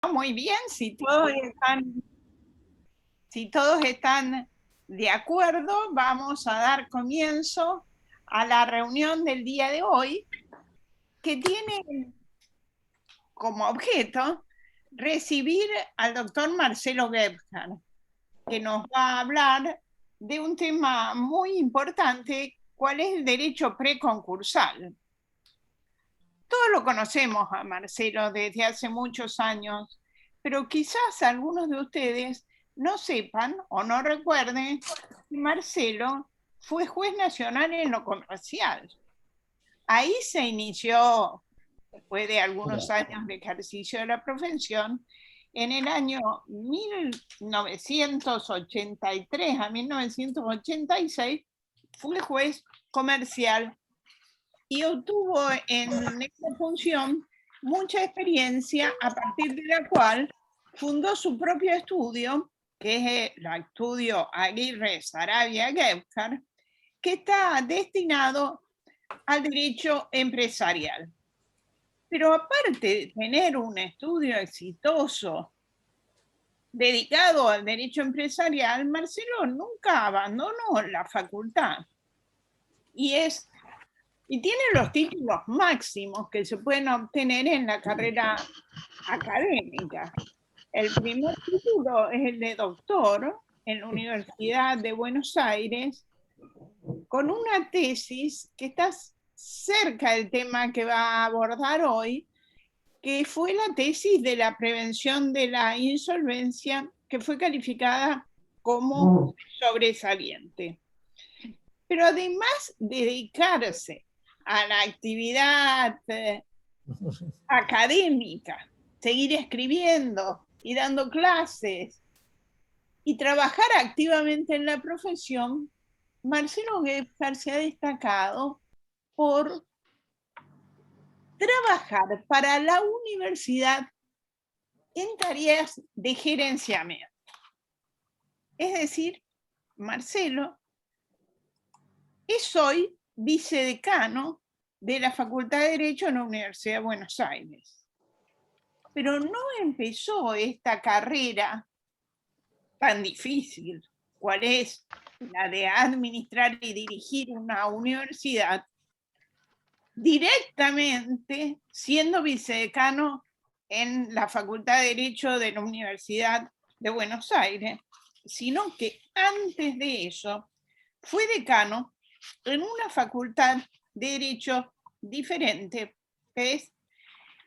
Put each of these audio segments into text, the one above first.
Muy bien, si todos están de acuerdo, vamos a dar comienzo a la reunión del día de hoy, que tiene como objeto recibir al doctor Marcelo Gebhardt, que nos va a hablar de un tema muy importante, cuál es el derecho preconcursal. Todos lo conocemos a Marcelo desde hace muchos años, pero quizás algunos de ustedes no sepan o no recuerden que Marcelo fue juez nacional en lo comercial. Ahí se inició, después de algunos años de ejercicio de la profesión, en el año 1983 a 1986 fue juez comercial y obtuvo en esta función mucha experiencia, a partir de la cual fundó su propio estudio, que es el estudio Aguirre Saravia Gebhardt, que está destinado al derecho empresarial. Pero aparte de tener un estudio exitoso dedicado al derecho empresarial, Marcelo nunca abandonó la facultad y tiene los títulos máximos que se pueden obtener en la carrera académica. El primer título es el de doctor en la Universidad de Buenos Aires, con una tesis que está cerca del tema que va a abordar hoy, que fue la tesis de la prevención de la insolvencia, que fue calificada como sobresaliente. Pero además de dedicarse a la actividad académica, seguir escribiendo y dando clases y trabajar activamente en la profesión, Marcelo Gebhardt se ha destacado por trabajar para la universidad en tareas de gerenciamiento. Es decir, Marcelo es hoy vicedecano de la Facultad de Derecho en la Universidad de Buenos Aires. Pero no empezó esta carrera tan difícil, cual es la de administrar y dirigir una universidad, directamente siendo vicedecano en la Facultad de Derecho de la Universidad de Buenos Aires, sino que antes de eso fue decano en una facultad de Derecho diferente, que es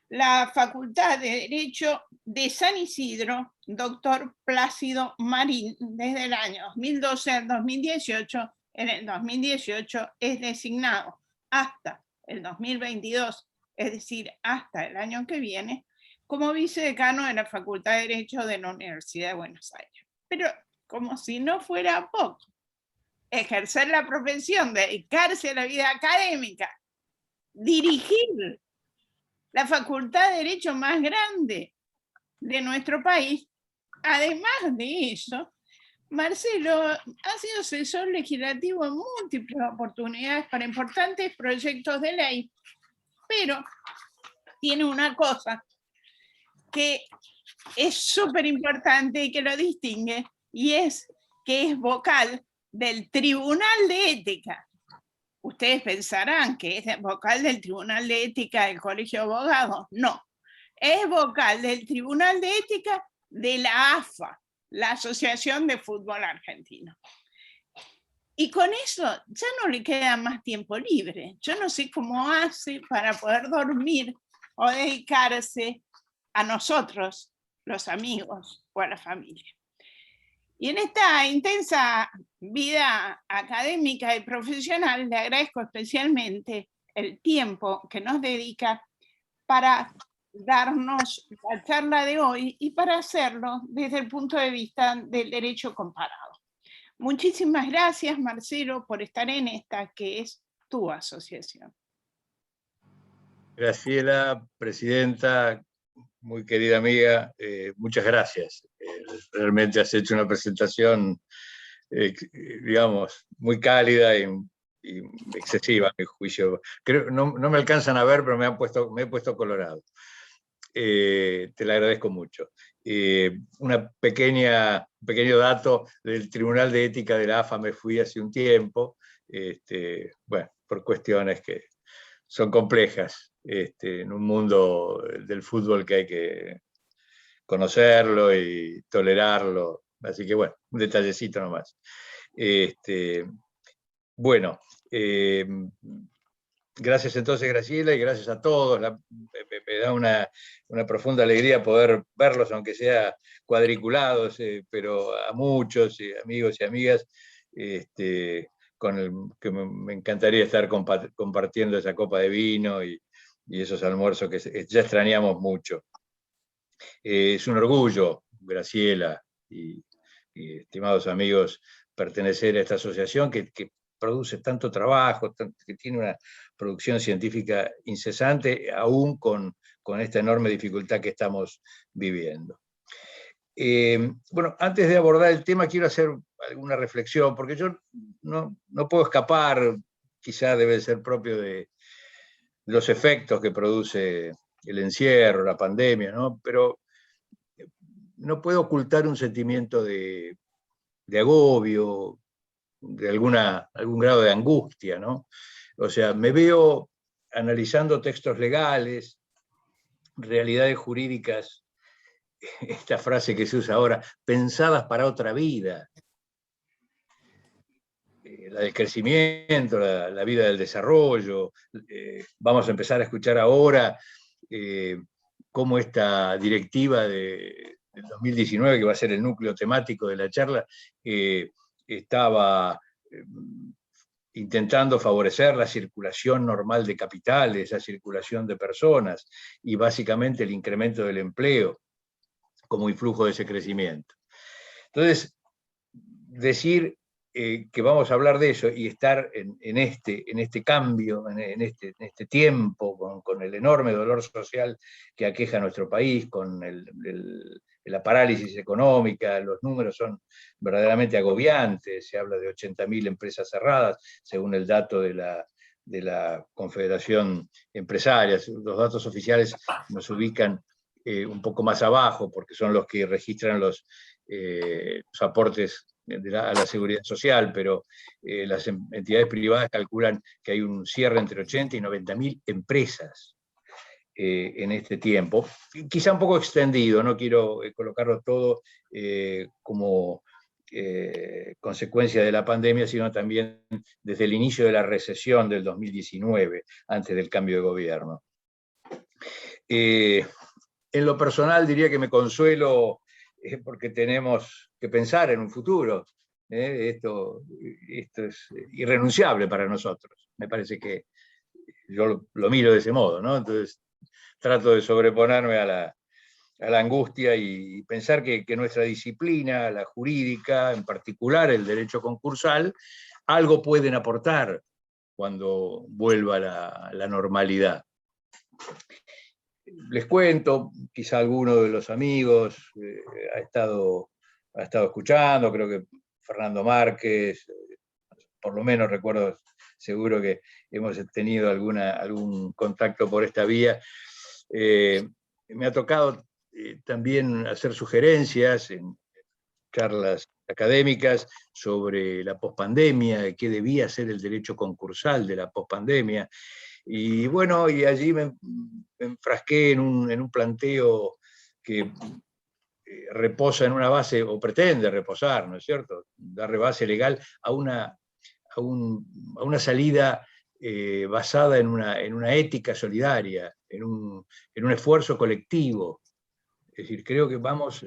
la Facultad de Derecho de San Isidro, doctor Plácido Marín, desde el año 2012 al 2018. En el 2018 es designado hasta el 2022, es decir, hasta el año que viene, como vicedecano de la Facultad de Derecho de la Universidad de Buenos Aires. Pero como si no fuera poco, ejercer la profesión, dedicarse a la vida académica, dirigir la facultad de Derecho más grande de nuestro país. Además de eso, Marcelo ha sido asesor legislativo en múltiples oportunidades para importantes proyectos de ley, pero tiene una cosa que es súper importante y que lo distingue, y es que es vocal del Tribunal de Ética. Ustedes pensarán que es vocal del Tribunal de Ética del Colegio de Abogados. No, es vocal del Tribunal de Ética de la AFA, la Asociación de Fútbol Argentino. Y con eso ya no le queda más tiempo libre. Yo no sé cómo hace para poder dormir o dedicarse a nosotros, los amigos, o a la familia. Y en esta intensa vida académica y profesional le agradezco especialmente el tiempo que nos dedica para darnos la charla de hoy y para hacerlo desde el punto de vista del derecho comparado. Muchísimas gracias, Marcelo, por estar en esta que es tu asociación. Graciela, presidenta, muy querida amiga, muchas gracias. Realmente has hecho una presentación, digamos, muy cálida y excesiva, a mi juicio. Creo, no me alcanzan a ver, pero me he puesto colorado. te la agradezco mucho. Un pequeño dato del Tribunal de Ética de la AFA me fui hace un tiempo, bueno, por cuestiones que son complejas, en un mundo del fútbol que hay que conocerlo y tolerarlo. Así que bueno, un detallecito nomás. Bueno, gracias entonces, Graciela, y gracias a todos. Me da una profunda alegría poder verlos, aunque sea cuadriculados, pero a muchos amigos y amigas, con el que me encantaría estar compartiendo esa copa de vino y esos almuerzos que ya extrañamos mucho. Es un orgullo, Graciela y estimados amigos, pertenecer a esta asociación que produce tanto trabajo, que tiene una producción científica incesante, aún con esta enorme dificultad que estamos viviendo. Bueno, antes de abordar el tema, quiero hacer alguna reflexión, porque yo no puedo escapar, quizá debe ser propio de los efectos que produce el encierro, la pandemia, ¿no? Pero no puedo ocultar un sentimiento de agobio, de algún grado de angustia, ¿no? O sea, me veo analizando textos legales, realidades jurídicas, esta frase que se usa ahora, pensadas para otra vida, la del crecimiento, la vida del desarrollo. Vamos a empezar a escuchar ahora cómo esta directiva del 2019, que va a ser el núcleo temático de la charla, estaba intentando favorecer la circulación normal de capitales, la circulación de personas y básicamente el incremento del empleo como influjo de ese crecimiento. Entonces, decir que vamos a hablar de eso y estar en este cambio, en este tiempo, con el enorme dolor social que aqueja a nuestro país, con la parálisis económica, los números son verdaderamente agobiantes, se habla de 80.000 empresas cerradas, según el dato de la Confederación Empresaria. Los datos oficiales nos ubican un poco más abajo, porque son los que registran los aportes a la seguridad social, pero las entidades privadas calculan que hay un cierre entre 80 y 90.000 empresas en este tiempo. Quizá un poco extendido, no quiero colocarlo todo como consecuencia de la pandemia, sino también desde el inicio de la recesión del 2019, antes del cambio de gobierno. En lo personal diría que me consuelo porque tenemos que pensar en un futuro. Esto es irrenunciable para nosotros. Me parece que yo lo miro de ese modo, ¿no? Entonces trato de sobreponerme a la angustia y pensar que nuestra disciplina, la jurídica, en particular el derecho concursal, algo pueden aportar cuando vuelva la normalidad. Les cuento, quizá alguno de los amigos ha estado escuchando, creo que Fernando Márquez, por lo menos recuerdo seguro que hemos tenido algún contacto por esta vía. Me ha tocado también hacer sugerencias en charlas académicas sobre la pospandemia, qué debía ser el derecho concursal de la pospandemia. Y bueno, y allí me enfrasqué en un planteo que reposa en una base, o pretende reposar, ¿no es cierto? Darle base legal a una salida basada en una ética solidaria, en un esfuerzo colectivo. Es decir, creo que vamos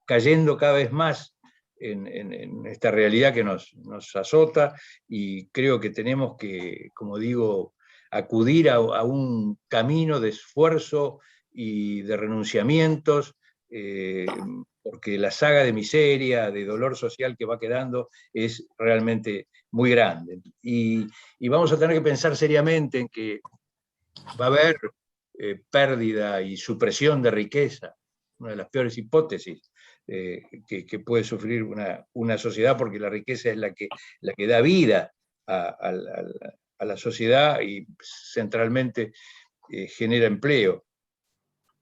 cayendo cada vez más en esta realidad que nos azota, y creo que tenemos que, como digo, acudir a un camino de esfuerzo y de renunciamientos, porque la saga de miseria, de dolor social que va quedando es realmente muy grande. Y vamos a tener que pensar seriamente en que va a haber pérdida y supresión de riqueza, una de las peores hipótesis que puede sufrir una sociedad, porque la riqueza es la que da vida a la sociedad y centralmente genera empleo.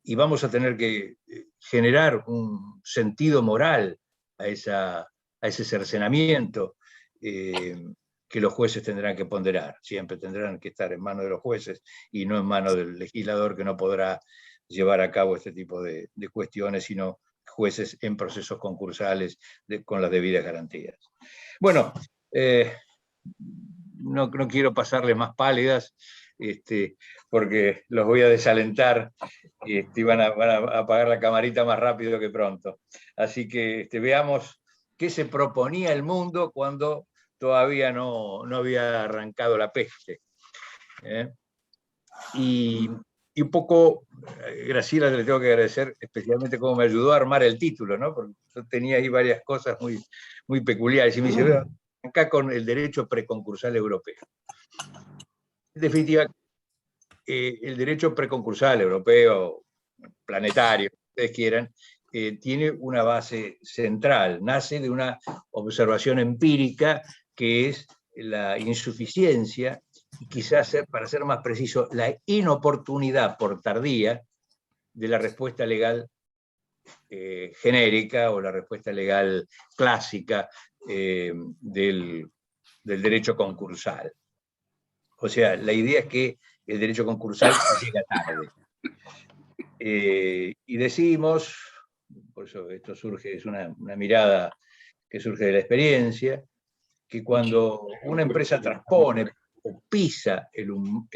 y vamos a tener que generar un sentido moral a ese cercenamiento que los jueces tendrán que ponderar. Siempre tendrán que estar en manos de los jueces y no en manos del legislador, que no podrá llevar a cabo este tipo de cuestiones, sino jueces en procesos concursales con las debidas garantías. Bueno, no quiero pasarles más pálidas, porque los voy a desalentar y van a apagar la camarita más rápido que pronto. Así que veamos qué se proponía el mundo cuando todavía no había arrancado la peste. Y un poco, Graciela, le tengo que agradecer especialmente cómo me ayudó a armar el título, ¿no? Porque yo tenía ahí varias cosas muy peculiares, y me dice, acá con el derecho preconcursal europeo. En definitiva, el derecho preconcursal europeo, planetario, ustedes quieran, tiene una base central, nace de una observación empírica que es la insuficiencia, y quizás, para ser más preciso, la inoportunidad por tardía de la respuesta legal genérica o la respuesta legal clásica del derecho concursal. O sea, la idea es que el derecho concursal llega tarde. Y decimos, por eso esto surge, es una mirada que surge de la experiencia, que cuando una empresa transpone o pisa el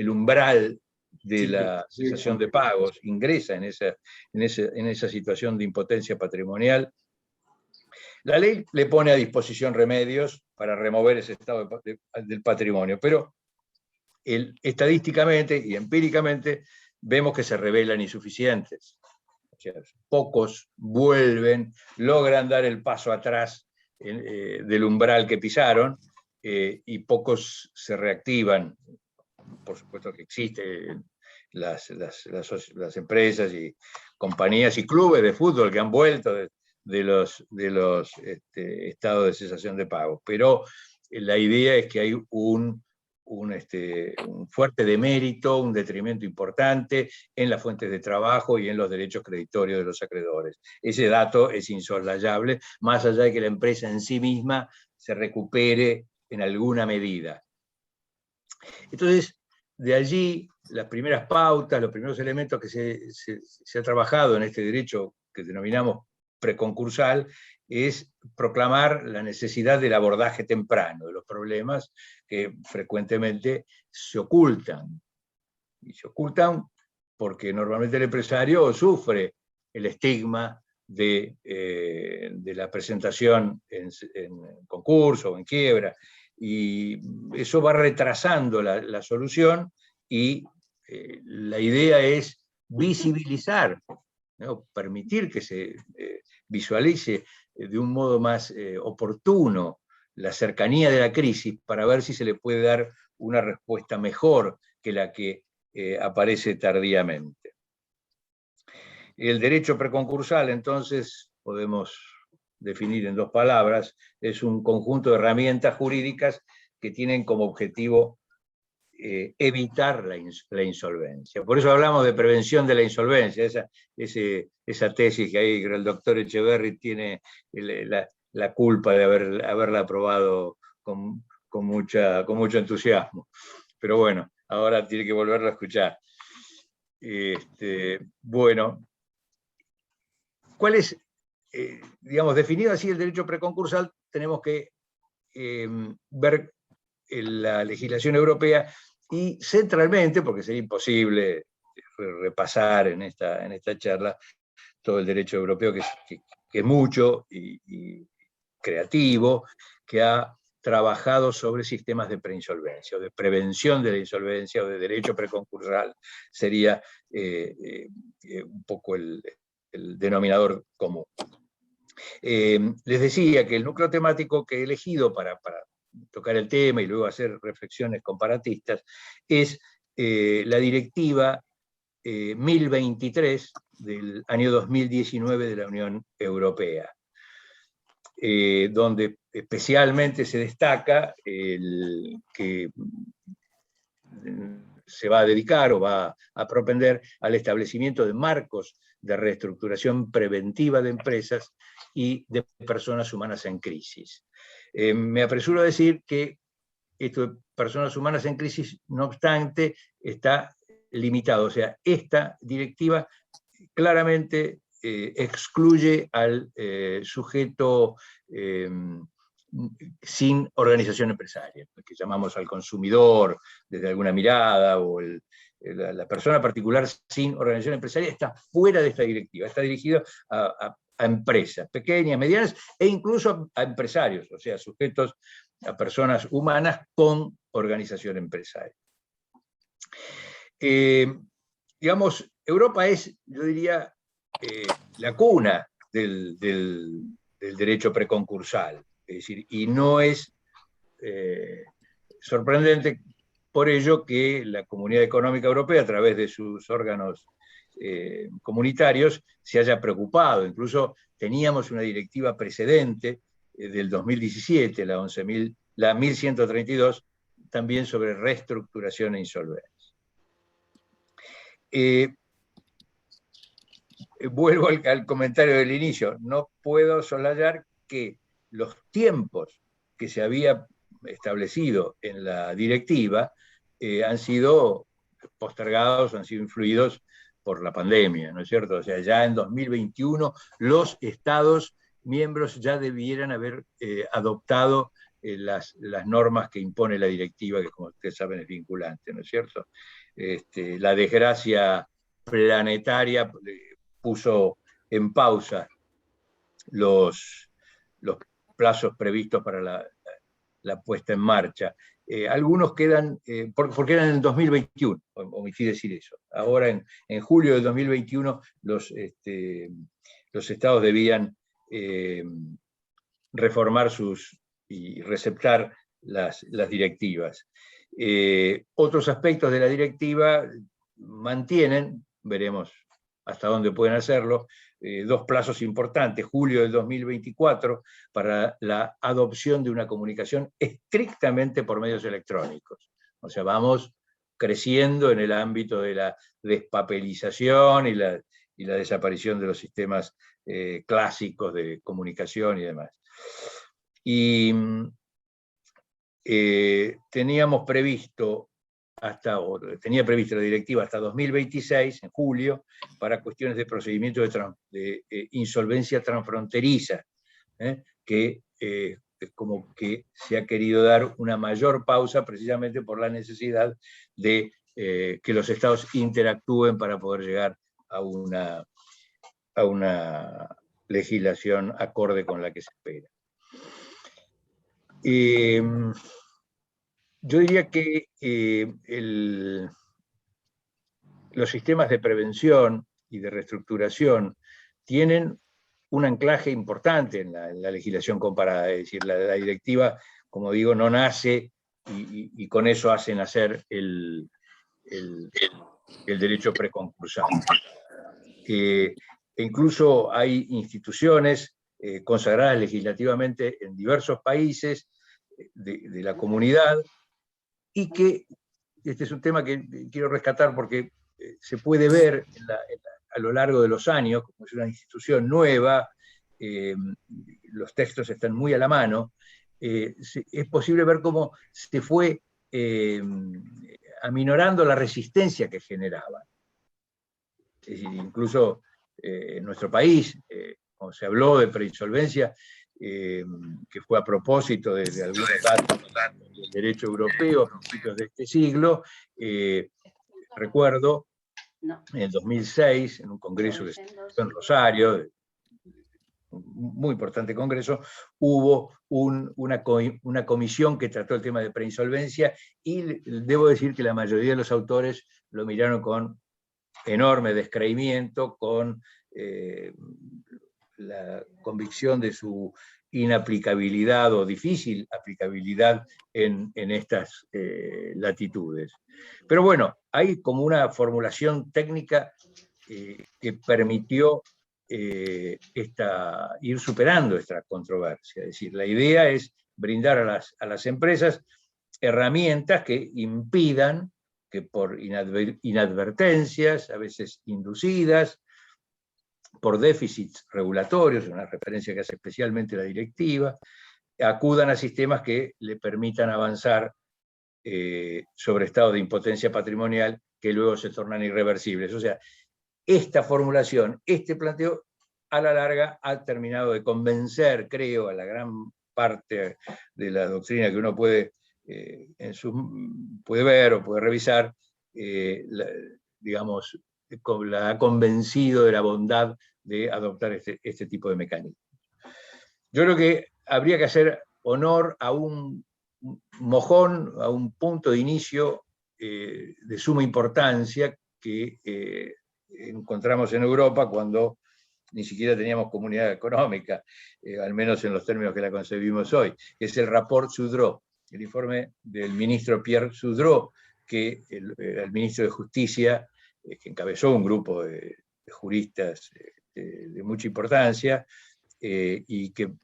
umbral de la cesación de pagos, ingresa en esa situación de impotencia patrimonial, la ley le pone a disposición remedios para remover ese estado del patrimonio, pero estadísticamente y empíricamente vemos que se revelan insuficientes. O sea, pocos vuelven, logran dar el paso atrás del umbral que pisaron, y pocos se reactivan. Por supuesto que existen las empresas y compañías y clubes de fútbol que han vuelto de los estados de cesación de pagos, pero la idea es que hay un fuerte demérito, un detrimento importante en las fuentes de trabajo y en los derechos creditorios de los acreedores. Ese dato es insoslayable, más allá de que la empresa en sí misma se recupere en alguna medida. Entonces, de allí, las primeras pautas, los primeros elementos que se ha trabajado en este derecho que denominamos preconcursal, es proclamar la necesidad del abordaje temprano de los problemas que frecuentemente se ocultan. Y se ocultan porque normalmente el empresario sufre el estigma de la presentación en concurso o en quiebra, y eso va retrasando la solución, y la idea es visibilizar, ¿no? Permitir que se visualice de un modo más oportuno la cercanía de la crisis, para ver si se le puede dar una respuesta mejor que la que aparece tardíamente. El derecho preconcursal, entonces, podemos definir en dos palabras, es un conjunto de herramientas jurídicas que tienen como objetivo evitar la insolvencia. Por eso hablamos de prevención de la insolvencia, esa tesis que ahí el doctor Echeverry tiene la culpa de haberla aprobado con mucho entusiasmo. Pero bueno, ahora tiene que volverlo a escuchar. Bueno, ¿cuál es, digamos, definido así el derecho preconcursal? Tenemos que ver la legislación europea, y centralmente, porque sería imposible repasar en esta charla todo el derecho europeo, que es mucho y creativo, que ha trabajado sobre sistemas de preinsolvencia, o de prevención de la insolvencia, o de derecho preconcursal, sería un poco el denominador común. Les decía que el núcleo temático que he elegido para tocar el tema y luego hacer reflexiones comparatistas es la directiva 1023 del año 2019 de la Unión Europea, donde especialmente se destaca que se va a dedicar o va a propender al establecimiento de marcos de reestructuración preventiva de empresas y de personas humanas en crisis. Me apresuro a decir que esto de personas humanas en crisis, no obstante, está limitado. O sea, esta directiva claramente excluye al sujeto sin organización empresaria, que llamamos al consumidor desde alguna mirada, o la persona particular sin organización empresaria está fuera de esta directiva, está dirigido a empresas pequeñas, medianas e incluso a empresarios, o sea, sujetos a personas humanas con organización empresaria. Digamos, Europa es, yo diría, la cuna del derecho preconcursal, es decir, y no es sorprendente por ello que la Comunidad Económica Europea, a través de sus órganos comunitarios, se haya preocupado. Incluso teníamos una directiva precedente del 2017, la 1132, también sobre reestructuración e insolvencia. Vuelvo al comentario del inicio, no puedo soslayar que los tiempos que se había establecido en la directiva han sido postergados, han sido influidos por la pandemia, ¿no es cierto? O sea, ya en 2021 los Estados miembros ya debieran haber adoptado las normas que impone la directiva, que como ustedes saben es vinculante, ¿no es cierto? La desgracia planetaria puso en pausa los plazos previstos para la puesta en marcha. Algunos quedan, porque eran en el 2021, omití decir eso. Ahora en julio del 2021 los estados debían reformar y receptar las directivas. Otros aspectos de la directiva mantienen, veremos hasta dónde pueden hacerlo, dos plazos importantes: julio del 2024 para la adopción de una comunicación estrictamente por medios electrónicos. O sea, vamos creciendo en el ámbito de la despapelización y la desaparición de los sistemas clásicos de comunicación y demás. Y tenía previsto la directiva hasta 2026, en julio, para cuestiones de procedimiento de insolvencia transfronteriza, que como que se ha querido dar una mayor pausa precisamente por la necesidad de que los estados interactúen para poder llegar a una legislación acorde con la que se espera. Yo diría que los sistemas de prevención y de reestructuración tienen un anclaje importante en la legislación comparada, es decir, la directiva, como digo, no nace y con eso hace nacer el derecho preconcursal. Incluso hay instituciones consagradas legislativamente en diversos países de la comunidad, y que este es un tema que quiero rescatar porque se puede ver a lo largo de los años, como es una institución nueva, los textos están muy a la mano, es posible ver cómo se fue aminorando la resistencia que generaba. Es decir, incluso en nuestro país, cuando se habló de preinsolvencia, que fue a propósito de algunos datos del derecho europeo a principios de este siglo, recuerdo en el 2006, en un congreso que se hizo en Rosario, un muy importante congreso, hubo una comisión que trató el tema de preinsolvencia, y debo decir que la mayoría de los autores lo miraron con enorme descreimiento, con la convicción de su inaplicabilidad o difícil aplicabilidad en estas latitudes. Pero bueno, hay como una formulación técnica que permitió ir superando esta controversia. Es decir, la idea es brindar a las empresas herramientas que impidan que por inadvertencias, a veces inducidas, por déficits regulatorios, una referencia que hace especialmente la directiva, acudan a sistemas que le permitan avanzar sobre estados de impotencia patrimonial que luego se tornan irreversibles. O sea, esta formulación, este planteo, a la larga ha terminado de convencer, creo, a la gran parte de la doctrina que uno puede, puede ver o puede revisar, digamos, la ha convencido de la bondad de adoptar este tipo de mecanismos. Yo creo que habría que hacer honor a un mojón, a un punto de inicio de suma importancia que encontramos en Europa cuando ni siquiera teníamos comunidad económica, al menos en los términos que la concebimos hoy, que es el rapport Sudreau, el informe del ministro Pierre Sudreau, que el ministro de Justicia, que encabezó un grupo de juristas de mucha importancia, y que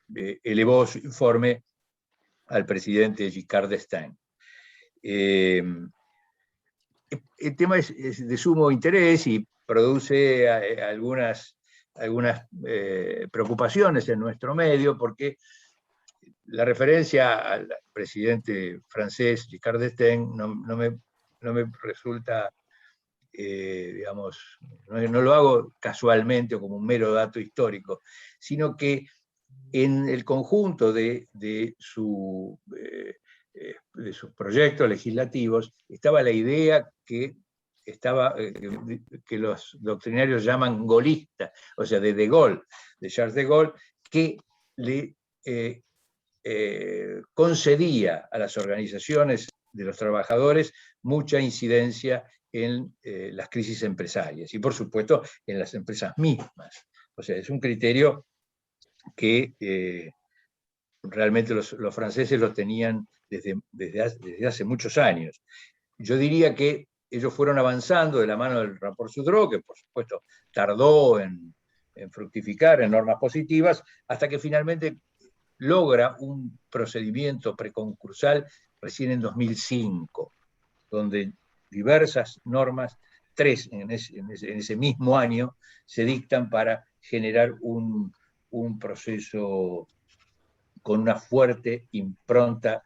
elevó su informe al presidente Giscard d'Estaing. El tema es de sumo interés y produce algunas preocupaciones en nuestro medio, porque la referencia al presidente francés Giscard d'Estaing no me resulta, digamos, no lo hago casualmente o como un mero dato histórico, sino que en el conjunto de sus proyectos legislativos estaba la idea que los doctrinarios llaman golista, o sea, de Gaulle, de Charles de Gaulle, que le concedía a las organizaciones de los trabajadores mucha incidencia en las crisis empresarias y, por supuesto, en las empresas mismas. O sea, es un criterio que realmente los franceses lo tenían desde hace muchos años. Yo diría que ellos fueron avanzando de la mano del rapport Sudreau, que por supuesto tardó en fructificar en normas positivas, hasta que finalmente logra un procedimiento preconcursal recién en 2005, donde diversas normas, 3 en ese mismo año, se dictan para generar un proceso con una fuerte impronta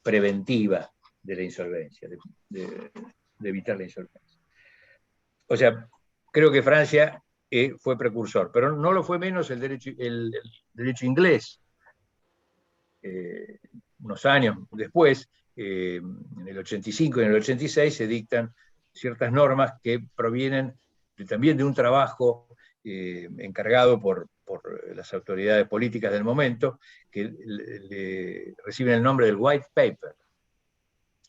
preventiva de la insolvencia, de evitar la insolvencia. O sea, creo que Francia fue precursor, pero no lo fue menos el derecho inglés. Unos años después, en el 85 y en el 86, se dictan ciertas normas que provienen también de un trabajo encargado por las autoridades políticas del momento, que reciben el nombre del White Paper,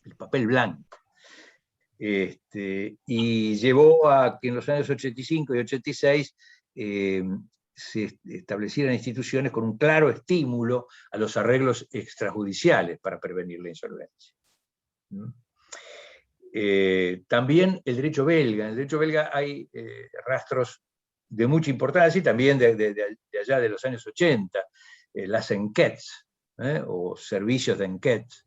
el papel blanco. Y llevó a que en los años 85 y 86 se establecieran instituciones con un claro estímulo a los arreglos extrajudiciales para prevenir la insolvencia. También el derecho belga. En el derecho belga hay rastros de mucha importancia y también de allá de los años 80, las enquêtes, o servicios de enquêtes,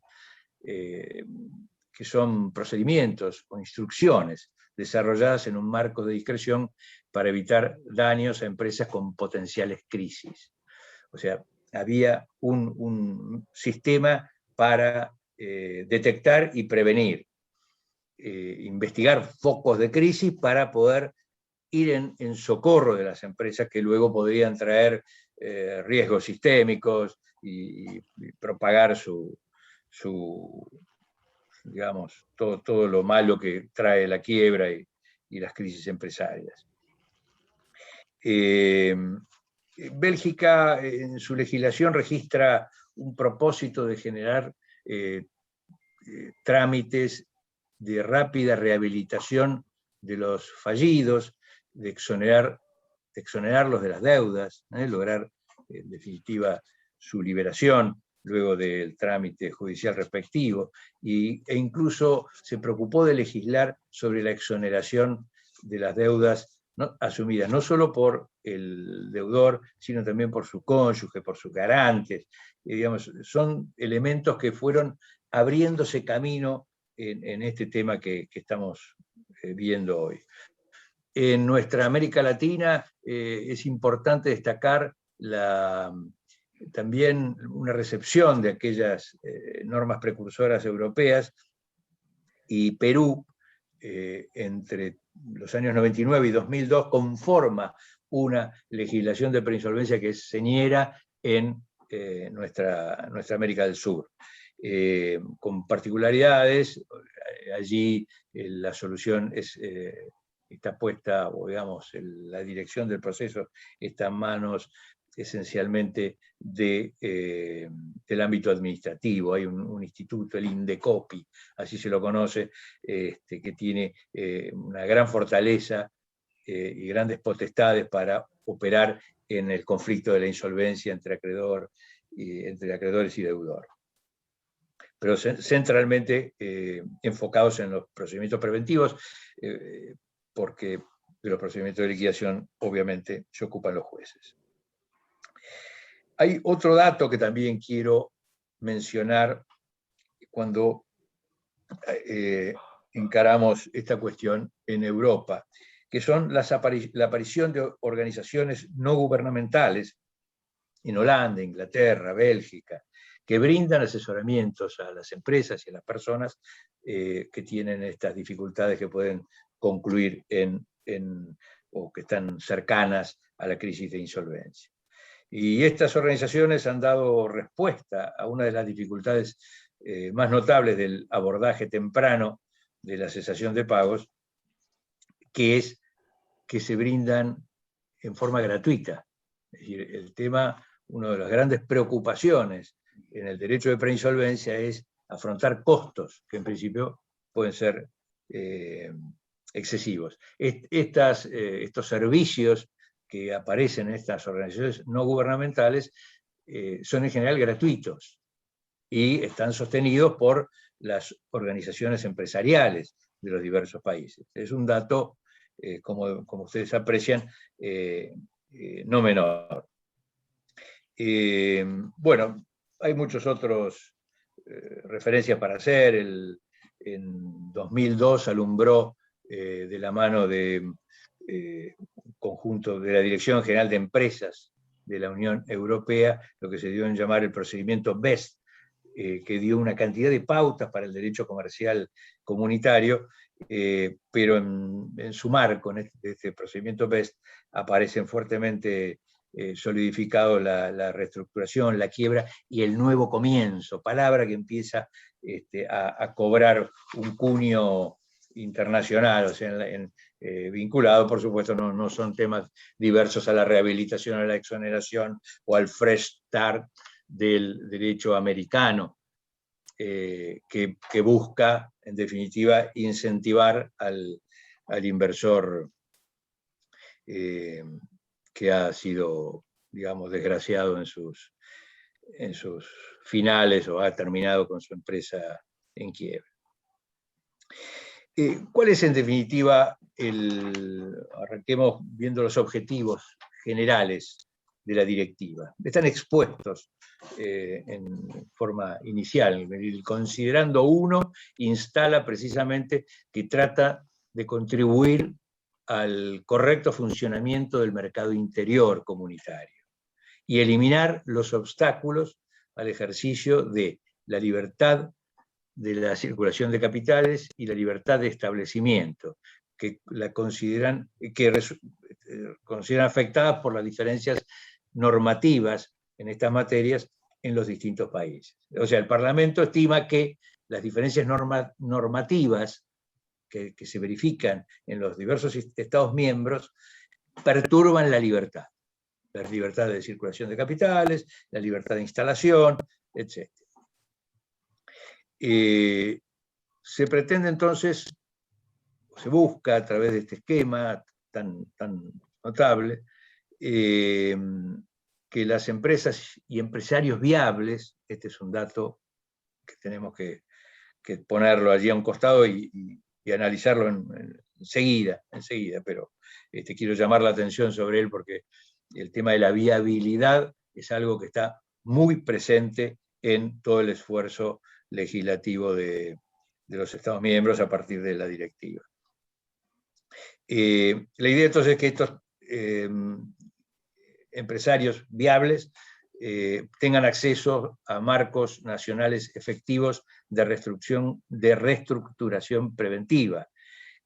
que son procedimientos o instrucciones desarrolladas en un marco de discreción para evitar daños a empresas con potenciales crisis. O sea, había un sistema para detectar y prevenir, investigar focos de crisis para poder ir en socorro de las empresas que luego podrían traer riesgos sistémicos y propagar digamos, todo lo malo que trae la quiebra y las crisis empresarias. Bélgica, en su legislación, registra un propósito de generar trámites de rápida rehabilitación de los fallidos, de exonerarlos de las deudas, lograr en definitiva su liberación luego del trámite judicial respectivo, e incluso se preocupó de legislar sobre la exoneración de las deudas asumidas no solo por el deudor, sino también por su cónyuge, por sus garantes. Digamos, son elementos que fueron abriéndose camino en este tema que estamos viendo hoy. En nuestra América Latina es importante destacar también una recepción de aquellas normas precursoras europeas, y Perú, entre los años 99 y 2002, conforma una legislación de preinsolvencia que es señera en nuestra América del Sur, con particularidades. Allí la solución está puesta, o digamos, la dirección del proceso está en manos esencialmente del ámbito administrativo. Hay un instituto, el INDECOPI, así se lo conoce, que tiene una gran fortaleza y grandes potestades para operar en el conflicto de la insolvencia entre acreedores y deudor, pero centralmente enfocados en los procedimientos preventivos, porque de los procedimientos de liquidación obviamente se ocupan los jueces. Hay otro dato que también quiero mencionar cuando encaramos esta cuestión en Europa, que son la aparición de organizaciones no gubernamentales en Holanda, Inglaterra, Bélgica, que brindan asesoramientos a las empresas y a las personas que tienen estas dificultades que pueden concluir o que están cercanas a la crisis de insolvencia. Y estas organizaciones han dado respuesta a una de las dificultades más notables del abordaje temprano de la cesación de pagos, que es que se brindan en forma gratuita. Es decir, el tema, una de las grandes preocupaciones en el derecho de preinsolvencia es afrontar costos que en principio pueden ser excesivos. Estos servicios que aparecen en estas organizaciones no gubernamentales son en general gratuitos y están sostenidos por las organizaciones empresariales de los diversos países. Es un dato, como ustedes aprecian, no menor. Bueno, hay muchos otros referencias para hacer. En 2002 alumbró de la mano de un conjunto de la Dirección General de Empresas de la Unión Europea, lo que se dio en llamar el procedimiento BEST, que dio una cantidad de pautas para el derecho comercial comunitario, pero en su marco, en este procedimiento BEST, aparecen fuertemente solidificado la reestructuración, la quiebra y el nuevo comienzo, palabra que empieza a cobrar un cuño internacional, o sea, vinculado, por supuesto, no son temas diversos a la rehabilitación, a la exoneración o al fresh start del derecho americano, que busca, en definitiva, incentivar al inversor que ha sido, digamos, desgraciado en sus finales o ha terminado con su empresa en quiebra. ¿Cuál es, en definitiva, arranquemos viendo los objetivos generales de la directiva? Están expuestos en forma inicial. El considerando 1 instala precisamente que trata de contribuir al correcto funcionamiento del mercado interior comunitario y eliminar los obstáculos al ejercicio de la libertad de la circulación de capitales y la libertad de establecimiento, que consideran afectadas por las diferencias normativas en estas materias en los distintos países. O sea, el Parlamento estima que las diferencias normativas que se verifican en los diversos Estados miembros perturban la libertad de circulación de capitales, la libertad de instalación, etc. Se pretende entonces, se busca a través de este esquema tan notable, que las empresas y empresarios viables, este es un dato que tenemos que ponerlo allí a un costado y analizarlo enseguida, pero quiero llamar la atención sobre él porque el tema de la viabilidad es algo que está muy presente en todo el esfuerzo legislativo de los Estados miembros a partir de la directiva. La idea entonces es que estos empresarios viables tengan acceso a marcos nacionales efectivos de reestructuración preventiva,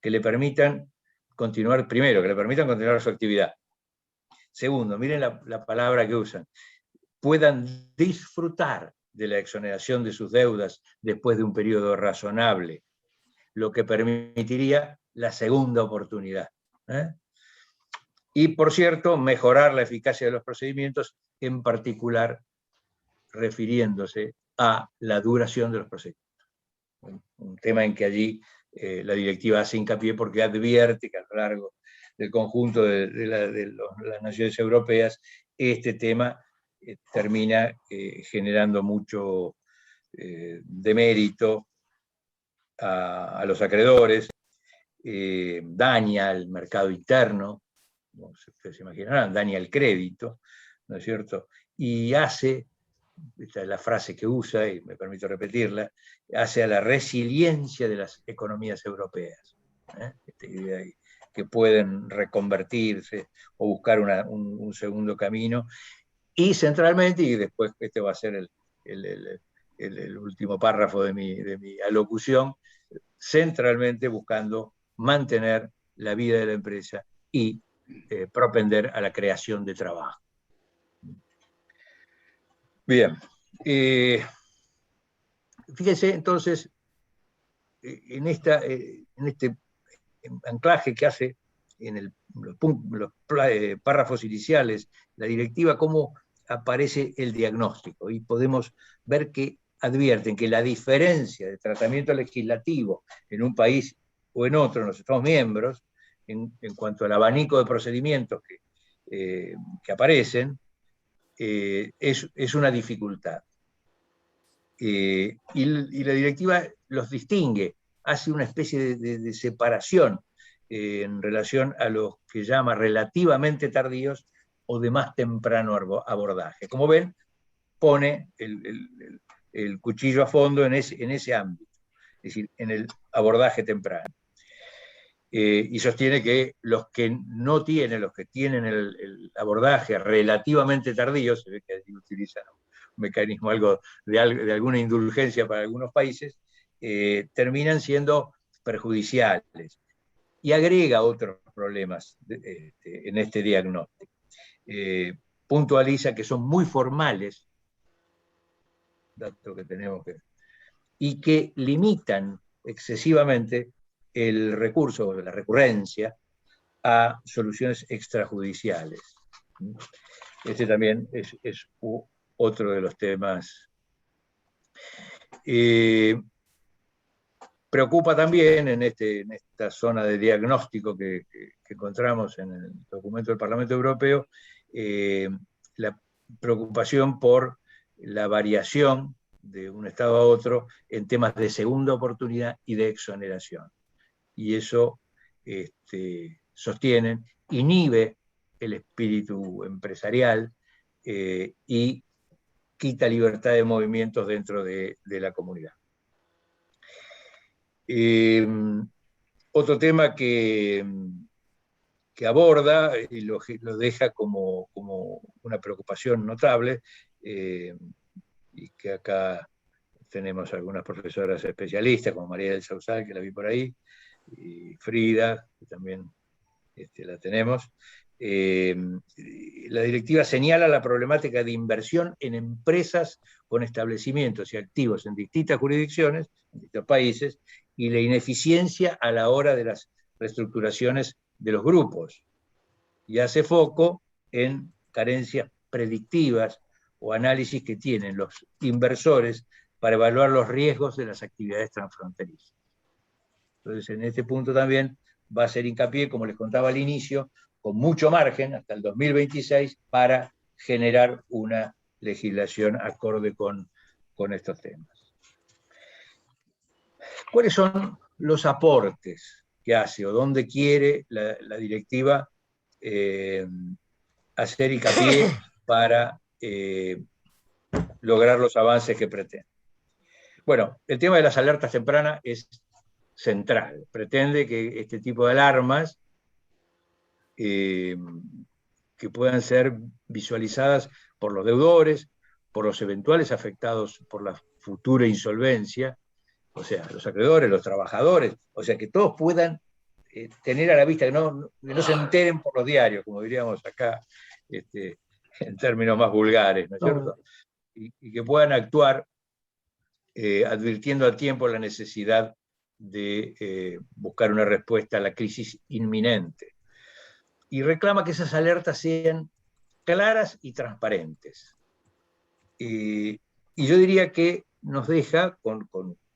que le permitan continuar, primero, que le permitan continuar su actividad. Segundo, miren la palabra que usan, puedan disfrutar de la exoneración de sus deudas después de un periodo razonable, lo que permitiría la segunda oportunidad. Y, por cierto, mejorar la eficacia de los procedimientos, en particular refiriéndose a la duración de los procedimientos. Un tema en que allí la directiva hace hincapié porque advierte que a lo largo del conjunto de las naciones europeas este tema termina generando mucho demérito a los acreedores, daña al mercado interno, como ustedes se imaginarán, daña el crédito, ¿no es cierto? Y hace, esta es la frase que usa, y me permito repetirla, hace a la resiliencia de las economías europeas. Esta idea ahí, que pueden reconvertirse o buscar un segundo camino, y centralmente, y después este va a ser el último párrafo de mi alocución, centralmente buscando mantener la vida de la empresa y propender a la creación de trabajo. Bien. Fíjense entonces en este anclaje que hace en los párrafos iniciales la directiva, cómo aparece el diagnóstico, y podemos ver que advierten que la diferencia de tratamiento legislativo en un país o en otro, en los Estados miembros, en cuanto al abanico de procedimientos que aparecen, es una dificultad. Y la directiva los distingue, hace una especie de separación en relación a los que llama relativamente tardíos o de más temprano abordaje. Como ven, pone el cuchillo a fondo en ese ámbito, es decir, en el abordaje temprano. Y sostiene que los que tienen el abordaje relativamente tardío, se ve que allí utilizan un mecanismo de alguna indulgencia para algunos países, terminan siendo perjudiciales. Y agrega otros problemas en este diagnóstico. Puntualiza que son muy formales, dato que tenemos y que limitan excesivamente el recurso, la recurrencia, a soluciones extrajudiciales. Este también es otro de los temas. Preocupa también en esta zona de diagnóstico que encontramos en el documento del Parlamento Europeo, la preocupación por la variación de un Estado a otro en temas de segunda oportunidad y de exoneración. Y eso, sostienen, inhibe el espíritu empresarial y quita libertad de movimientos dentro de la comunidad. Otro tema que aborda y lo deja como una preocupación notable, y que acá tenemos algunas profesoras especialistas, como María del Sausal, que la vi por ahí, y Frida, que también la tenemos. La directiva señala la problemática de inversión en empresas con establecimientos y activos en distintas jurisdicciones, en distintos países, y la ineficiencia a la hora de las reestructuraciones de los grupos. Y hace foco en carencias predictivas o análisis que tienen los inversores para evaluar los riesgos de las actividades transfronterizas. Entonces, en este punto también va a hacer hincapié, como les contaba al inicio, con mucho margen, hasta el 2026, para generar una legislación acorde con estos temas. ¿Cuáles son los aportes que hace o dónde quiere la directiva hacer hincapié para lograr los avances que pretende? Bueno, el tema de las alertas tempranas es central. Pretende que este tipo de alarmas que puedan ser visualizadas por los deudores, por los eventuales afectados por la futura insolvencia, o sea, los acreedores, los trabajadores, o sea, que todos puedan tener a la vista, que no se enteren por los diarios, como diríamos acá, en términos más vulgares, ¿no es cierto? Y que puedan actuar advirtiendo a tiempo la necesidad de buscar una respuesta a la crisis inminente. Y reclama que esas alertas sean claras y transparentes. Y yo diría que nos deja con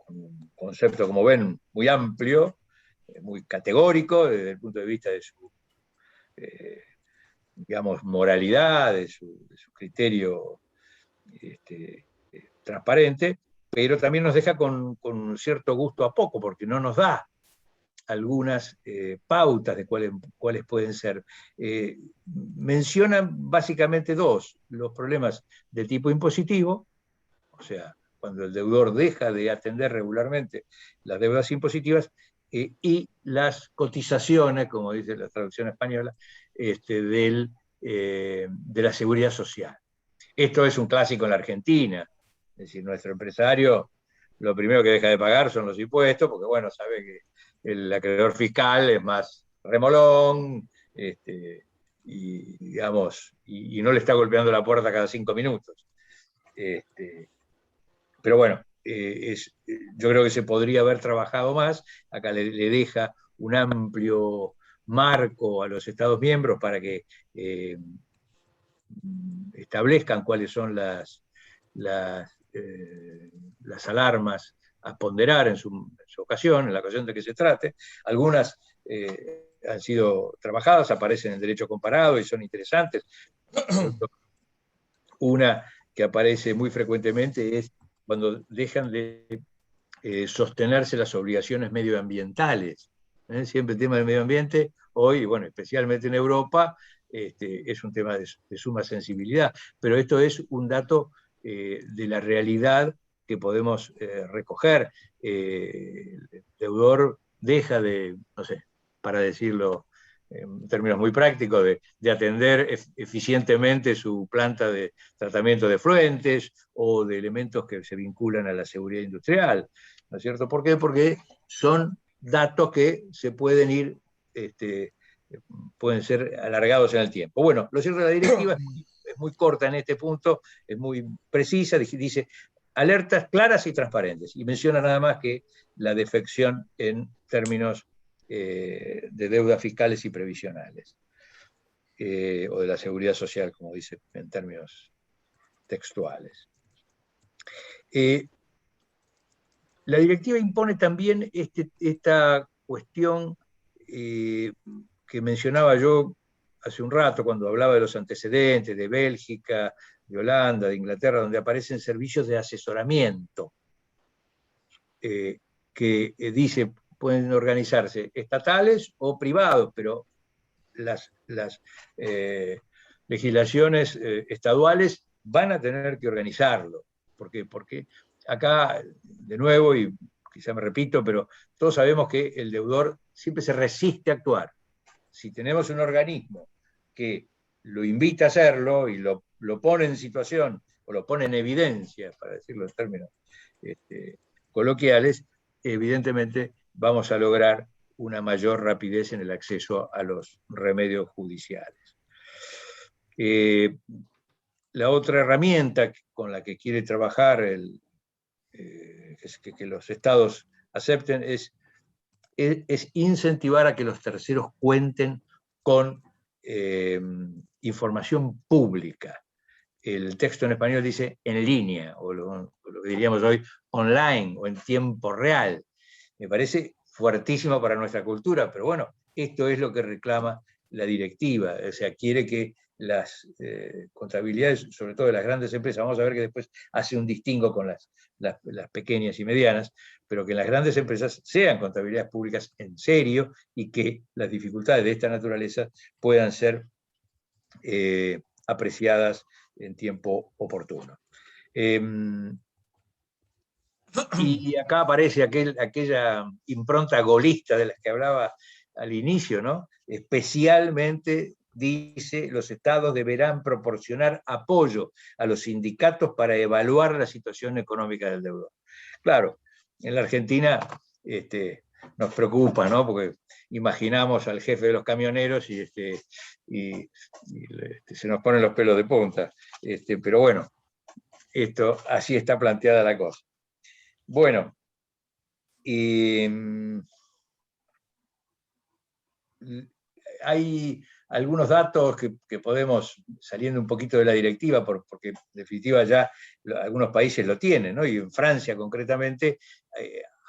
un concepto, como ven, muy amplio, muy categórico desde el punto de vista de su, digamos, moralidad, de su criterio transparente, pero también nos deja con un cierto gusto a poco, porque no nos da algunas pautas de cuáles pueden ser. Mencionan básicamente dos: los problemas de tipo impositivo, o sea, cuando el deudor deja de atender regularmente las deudas impositivas, y las cotizaciones, como dice la traducción española, de la seguridad social. Esto es un clásico en la Argentina, es decir, nuestro empresario lo primero que deja de pagar son los impuestos, porque bueno, sabe que el acreedor fiscal es más remolón, digamos, y no le está golpeando la puerta cada 5 minutos. Pero bueno, yo creo que se podría haber trabajado más. Acá le deja un amplio marco a los Estados miembros para que establezcan cuáles son las alarmas a ponderar en su ocasión, en la ocasión de que se trate. Algunas han sido trabajadas, aparecen en derecho comparado y son interesantes. Una que aparece muy frecuentemente es cuando dejan de sostenerse las obligaciones medioambientales. Siempre el tema del medio ambiente, hoy, bueno, especialmente en Europa, es un tema de suma sensibilidad, pero esto es un dato de la realidad que podemos recoger. El deudor deja de, no sé, para decirlo en términos muy prácticos, de atender eficientemente su planta de tratamiento de efluentes o de elementos que se vinculan a la seguridad industrial, ¿no es cierto? ¿Por qué? Porque son datos que se pueden ir, pueden ser alargados en el tiempo. Bueno, lo cierto, la directiva es muy corta en este punto, es muy precisa, dice alertas claras y transparentes, y menciona nada más que la defección en términos de deudas fiscales y previsionales, o de la seguridad social, como dice en términos textuales. La directiva impone también esta cuestión que mencionaba yo hace un rato cuando hablaba de los antecedentes de Bélgica, de Holanda, de Inglaterra, donde aparecen servicios de asesoramiento que dice pueden organizarse estatales o privados, pero las legislaciones estaduales van a tener que organizarlo. ¿Por qué? Porque acá, de nuevo, y quizá me repito, pero todos sabemos que el deudor siempre se resiste a actuar. Si tenemos un organismo que lo invita a hacerlo y lo pone en situación, o lo pone en evidencia, para decirlo en términos coloquiales, evidentemente vamos a lograr una mayor rapidez en el acceso a los remedios judiciales. La otra herramienta con la que quiere trabajar que los estados acepten es incentivar a que los terceros cuenten con información pública. El texto en español dice en línea, o lo que diríamos hoy online o en tiempo real. Me parece fuertísimo para nuestra cultura, pero bueno, esto es lo que reclama la directiva, o sea, quiere que las contabilidades, sobre todo de las grandes empresas, vamos a ver que después hace un distingo con las pequeñas y medianas, pero que las grandes empresas sean contabilidades públicas en serio y que las dificultades de esta naturaleza puedan ser apreciadas en tiempo oportuno. Y acá aparece aquella impronta golista de la que hablaba al inicio, ¿no? Especialmente dice, los estados deberán proporcionar apoyo a los sindicatos para evaluar la situación económica del deudor. Claro, en la Argentina nos preocupa, ¿no? Porque imaginamos al jefe de los camioneros y se nos ponen los pelos de punta. Pero bueno, así está planteada la cosa. Bueno, hay algunos datos que podemos, saliendo un poquito de la directiva, porque en definitiva ya algunos países lo tienen, ¿no? Y en Francia concretamente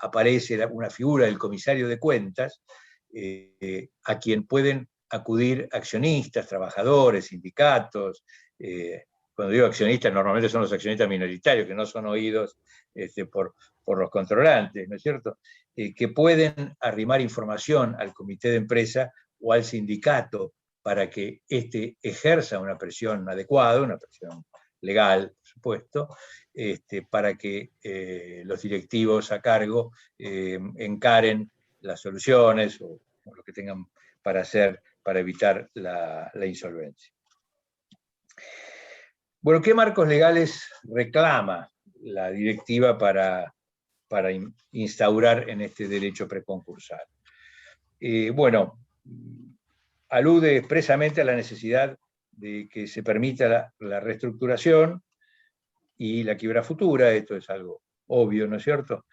aparece una figura del comisario de cuentas, a quien pueden acudir accionistas, trabajadores, sindicatos. Cuando digo accionistas, normalmente son los accionistas minoritarios, que no son oídos por los controlantes, ¿no es cierto? Que pueden arrimar información al comité de empresa o al sindicato para que éste ejerza una presión adecuada, una presión legal, por supuesto, para que los directivos a cargo encaren las soluciones o lo que tengan para hacer para evitar la insolvencia. Bueno, ¿qué marcos legales reclama la directiva para instaurar en este derecho preconcursal? Bueno, alude expresamente a la necesidad de que se permita la reestructuración y la quiebra futura, esto es algo obvio, ¿no es cierto?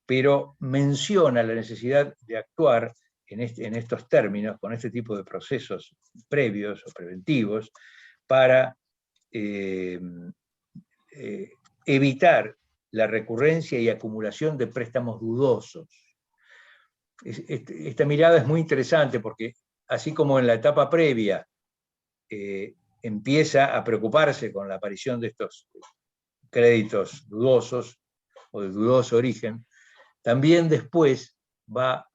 Pero menciona la necesidad de actuar en estos términos, con este tipo de procesos previos o preventivos, para evitar la recurrencia y acumulación de préstamos dudosos. Esta mirada es muy interesante porque, así como en la etapa previa empieza a preocuparse con la aparición de estos créditos dudosos o de dudoso origen, también después va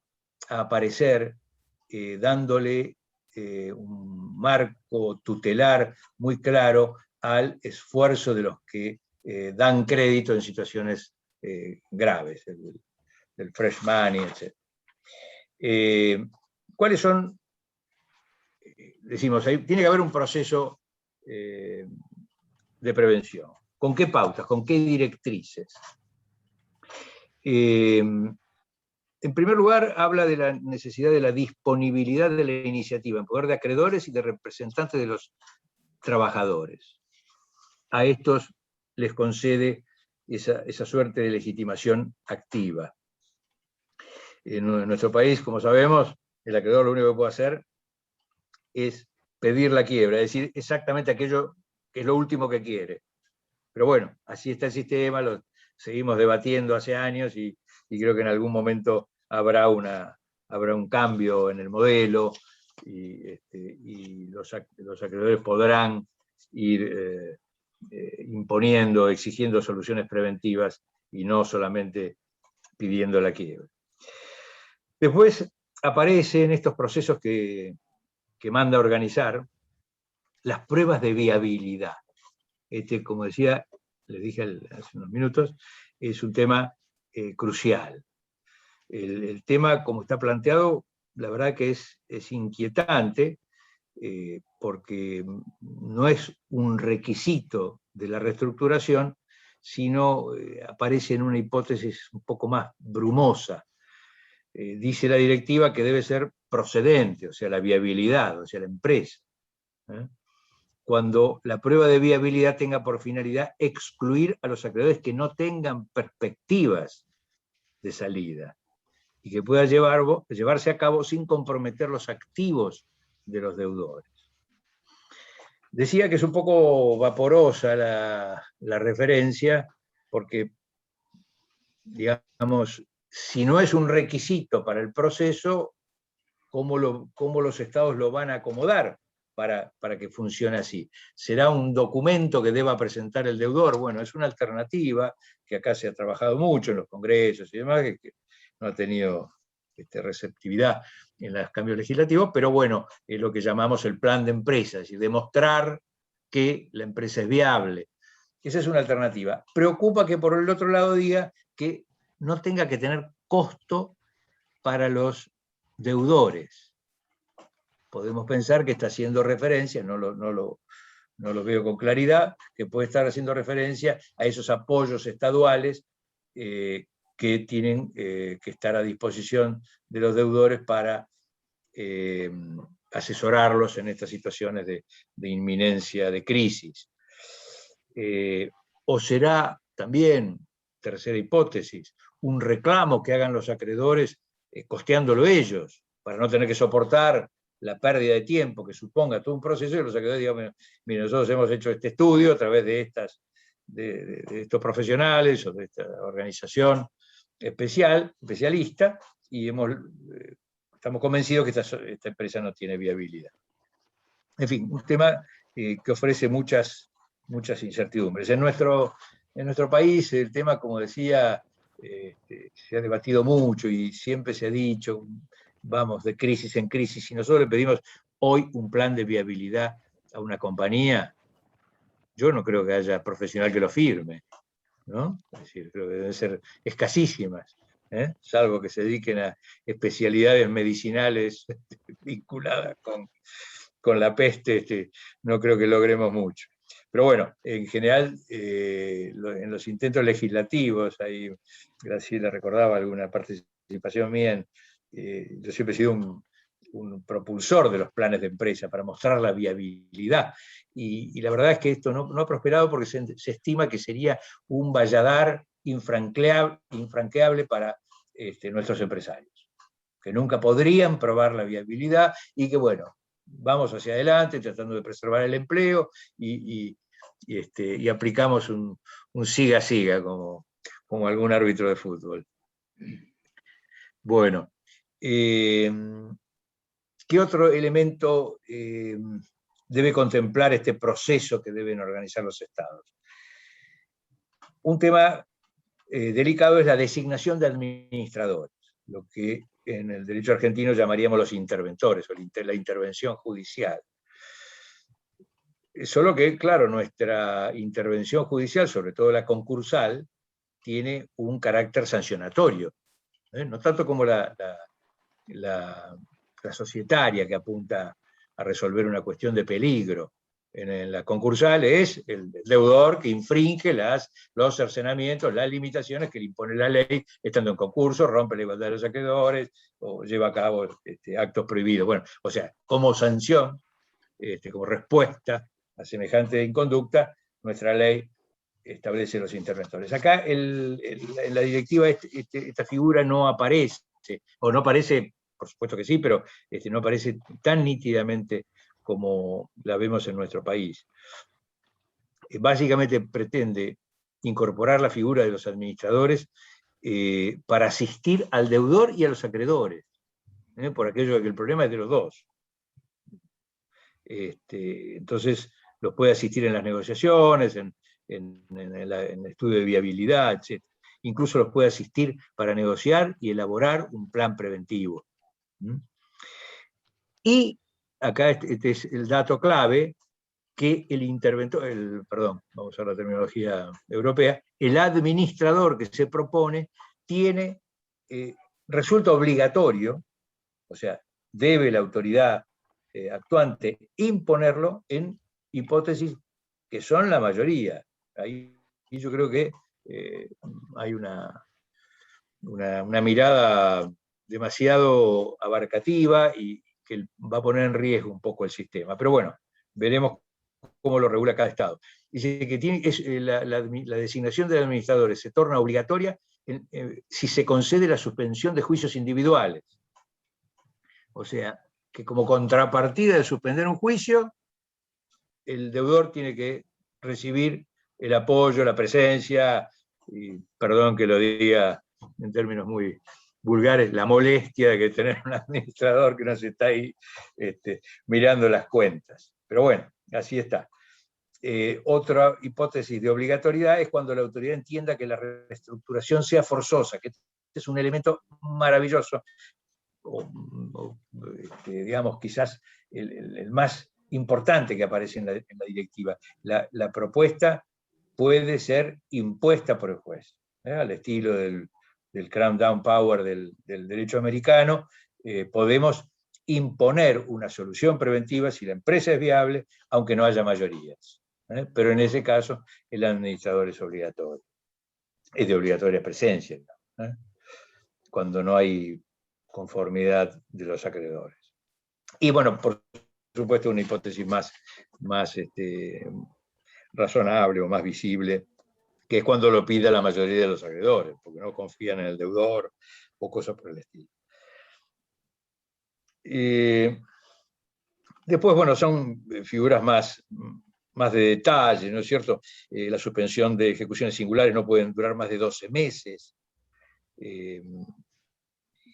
a aparecer dándole un marco tutelar muy claro al esfuerzo de los que dan crédito en situaciones graves, del fresh money, etc. ¿Cuáles son? Decimos, tiene que haber un proceso de prevención. ¿Con qué pautas? ¿Con qué directrices? En primer lugar, habla de la necesidad de la disponibilidad de la iniciativa en poder de acreedores y de representantes de los trabajadores. A estos les concede esa suerte de legitimación activa. En nuestro país, como sabemos, el acreedor lo único que puede hacer es pedir la quiebra, es decir, exactamente aquello que es lo último que quiere. Pero bueno, así está el sistema, lo seguimos debatiendo hace años y creo que en algún momento habrá un cambio en el modelo y los acreedores podrán ir imponiendo, exigiendo soluciones preventivas y no solamente pidiendo la quiebra. Después aparecen estos procesos que manda a organizar las pruebas de viabilidad. Como decía, les dije hace unos minutos, es un tema crucial. El tema, como está planteado, la verdad que es inquietante, porque no es un requisito de la reestructuración, sino aparece en una hipótesis un poco más brumosa. Dice la directiva que debe ser procedente, o sea, la viabilidad, o sea, la empresa. Cuando la prueba de viabilidad tenga por finalidad excluir a los acreedores que no tengan perspectivas de salida y que pueda llevarse a cabo sin comprometer los activos de los deudores. Decía que es un poco vaporosa la referencia, porque, digamos, si no es un requisito para el proceso, ¿cómo los estados lo van a acomodar para que funcione así? ¿Será un documento que deba presentar el deudor? Bueno, es una alternativa que acá se ha trabajado mucho en los congresos y demás, que no ha tenido receptividad en los cambios legislativos, pero bueno, es lo que llamamos el plan de empresa, es decir, demostrar que la empresa es viable. Esa es una alternativa. Preocupa que por el otro lado diga que no tenga que tener costo para los deudores. Podemos pensar que está haciendo referencia, no lo veo con claridad, que puede estar haciendo referencia a esos apoyos estaduales que tienen que estar a disposición de los deudores para asesorarlos en estas situaciones de inminencia de crisis. O será también, tercera hipótesis, un reclamo que hagan los acreedores costeándolo ellos, para no tener que soportar la pérdida de tiempo que suponga todo un proceso, y los acreedores digan, mira, nosotros hemos hecho este estudio a través de estos profesionales o de esta organización especialista, y estamos convencidos que esta empresa no tiene viabilidad. En fin, un tema que ofrece muchas incertidumbres. En nuestro país el tema, como decía, se ha debatido mucho y siempre se ha dicho, vamos de crisis en crisis, y nosotros le pedimos hoy un plan de viabilidad a una compañía. Yo no creo que haya profesional que lo firme, ¿no? Es decir, creo que deben ser escasísimas, salvo que se dediquen a especialidades medicinales vinculadas con la peste, no creo que logremos mucho. Pero bueno, en general, en los intentos legislativos, ahí Graciela recordaba alguna participación mía, yo siempre he sido un propulsor de los planes de empresa para mostrar la viabilidad. Y la verdad es que esto no ha prosperado porque se estima que sería un valladar infranqueable para nuestros empresarios, que nunca podrían probar la viabilidad y que, bueno, vamos hacia adelante tratando de preservar el empleo y aplicamos un siga-siga como algún árbitro de fútbol. Bueno, ¿qué otro elemento debe contemplar este proceso que deben organizar los estados? Un tema delicado es la designación de administradores, lo que en el derecho argentino llamaríamos los interventores, o la intervención judicial. Solo que, claro, nuestra intervención judicial, sobre todo la concursal, tiene un carácter sancionatorio, no tanto como la societaria, que apunta a resolver una cuestión de peligro. En la concursal es el deudor que infringe los cercenamientos, las limitaciones que le impone la ley, estando en concurso, rompe la igualdad de los acreedores o lleva a cabo actos prohibidos. Bueno, o sea, como sanción, como respuesta a semejante inconducta, nuestra ley establece los interventores. Acá en la directiva esta figura no aparece, o no aparece, por supuesto que sí, pero no aparece tan nítidamente como la vemos en nuestro país. Básicamente pretende incorporar la figura de los administradores para asistir al deudor y a los acreedores, por aquello de que el problema es de los dos. Entonces los puede asistir en las negociaciones, en el estudio de viabilidad, etc. Incluso los puede asistir para negociar y elaborar un plan preventivo. Y acá este es el dato clave, que el interventor, perdón, vamos a usar la terminología europea, el administrador que se propone resulta obligatorio, o sea, debe la autoridad actuante imponerlo en hipótesis que son la mayoría. Ahí yo creo que hay una mirada demasiado abarcativa y que va a poner en riesgo un poco el sistema. Pero bueno, veremos cómo lo regula cada estado. Dice que la designación de administradores se torna obligatoria si se concede la suspensión de juicios individuales. O sea, que como contrapartida de suspender un juicio, el deudor tiene que recibir el apoyo, la presencia, y perdón que lo diga en términos muy vulgares, la molestia de que tener un administrador que no se está ahí mirando las cuentas. Pero bueno, así está. Otra hipótesis de obligatoriedad es cuando la autoridad entienda que la reestructuración sea forzosa, que es un elemento maravilloso, digamos, quizás el más importante que aparece en la directiva. La propuesta puede ser impuesta por el juez. al estilo del Crown Down Power del derecho americano, podemos imponer una solución preventiva si la empresa es viable, aunque no haya mayorías. Pero en ese caso, el administrador es obligatorio. Es de obligatoria presencia, cuando no hay conformidad de los acreedores. Y bueno, por supuesto, una hipótesis más razonable o más visible, que es cuando lo pide la mayoría de los acreedores, porque no confían en el deudor o cosas por el estilo. Después, bueno, son figuras más de detalle, ¿no es cierto? La suspensión de ejecuciones singulares no pueden durar más de 12 meses,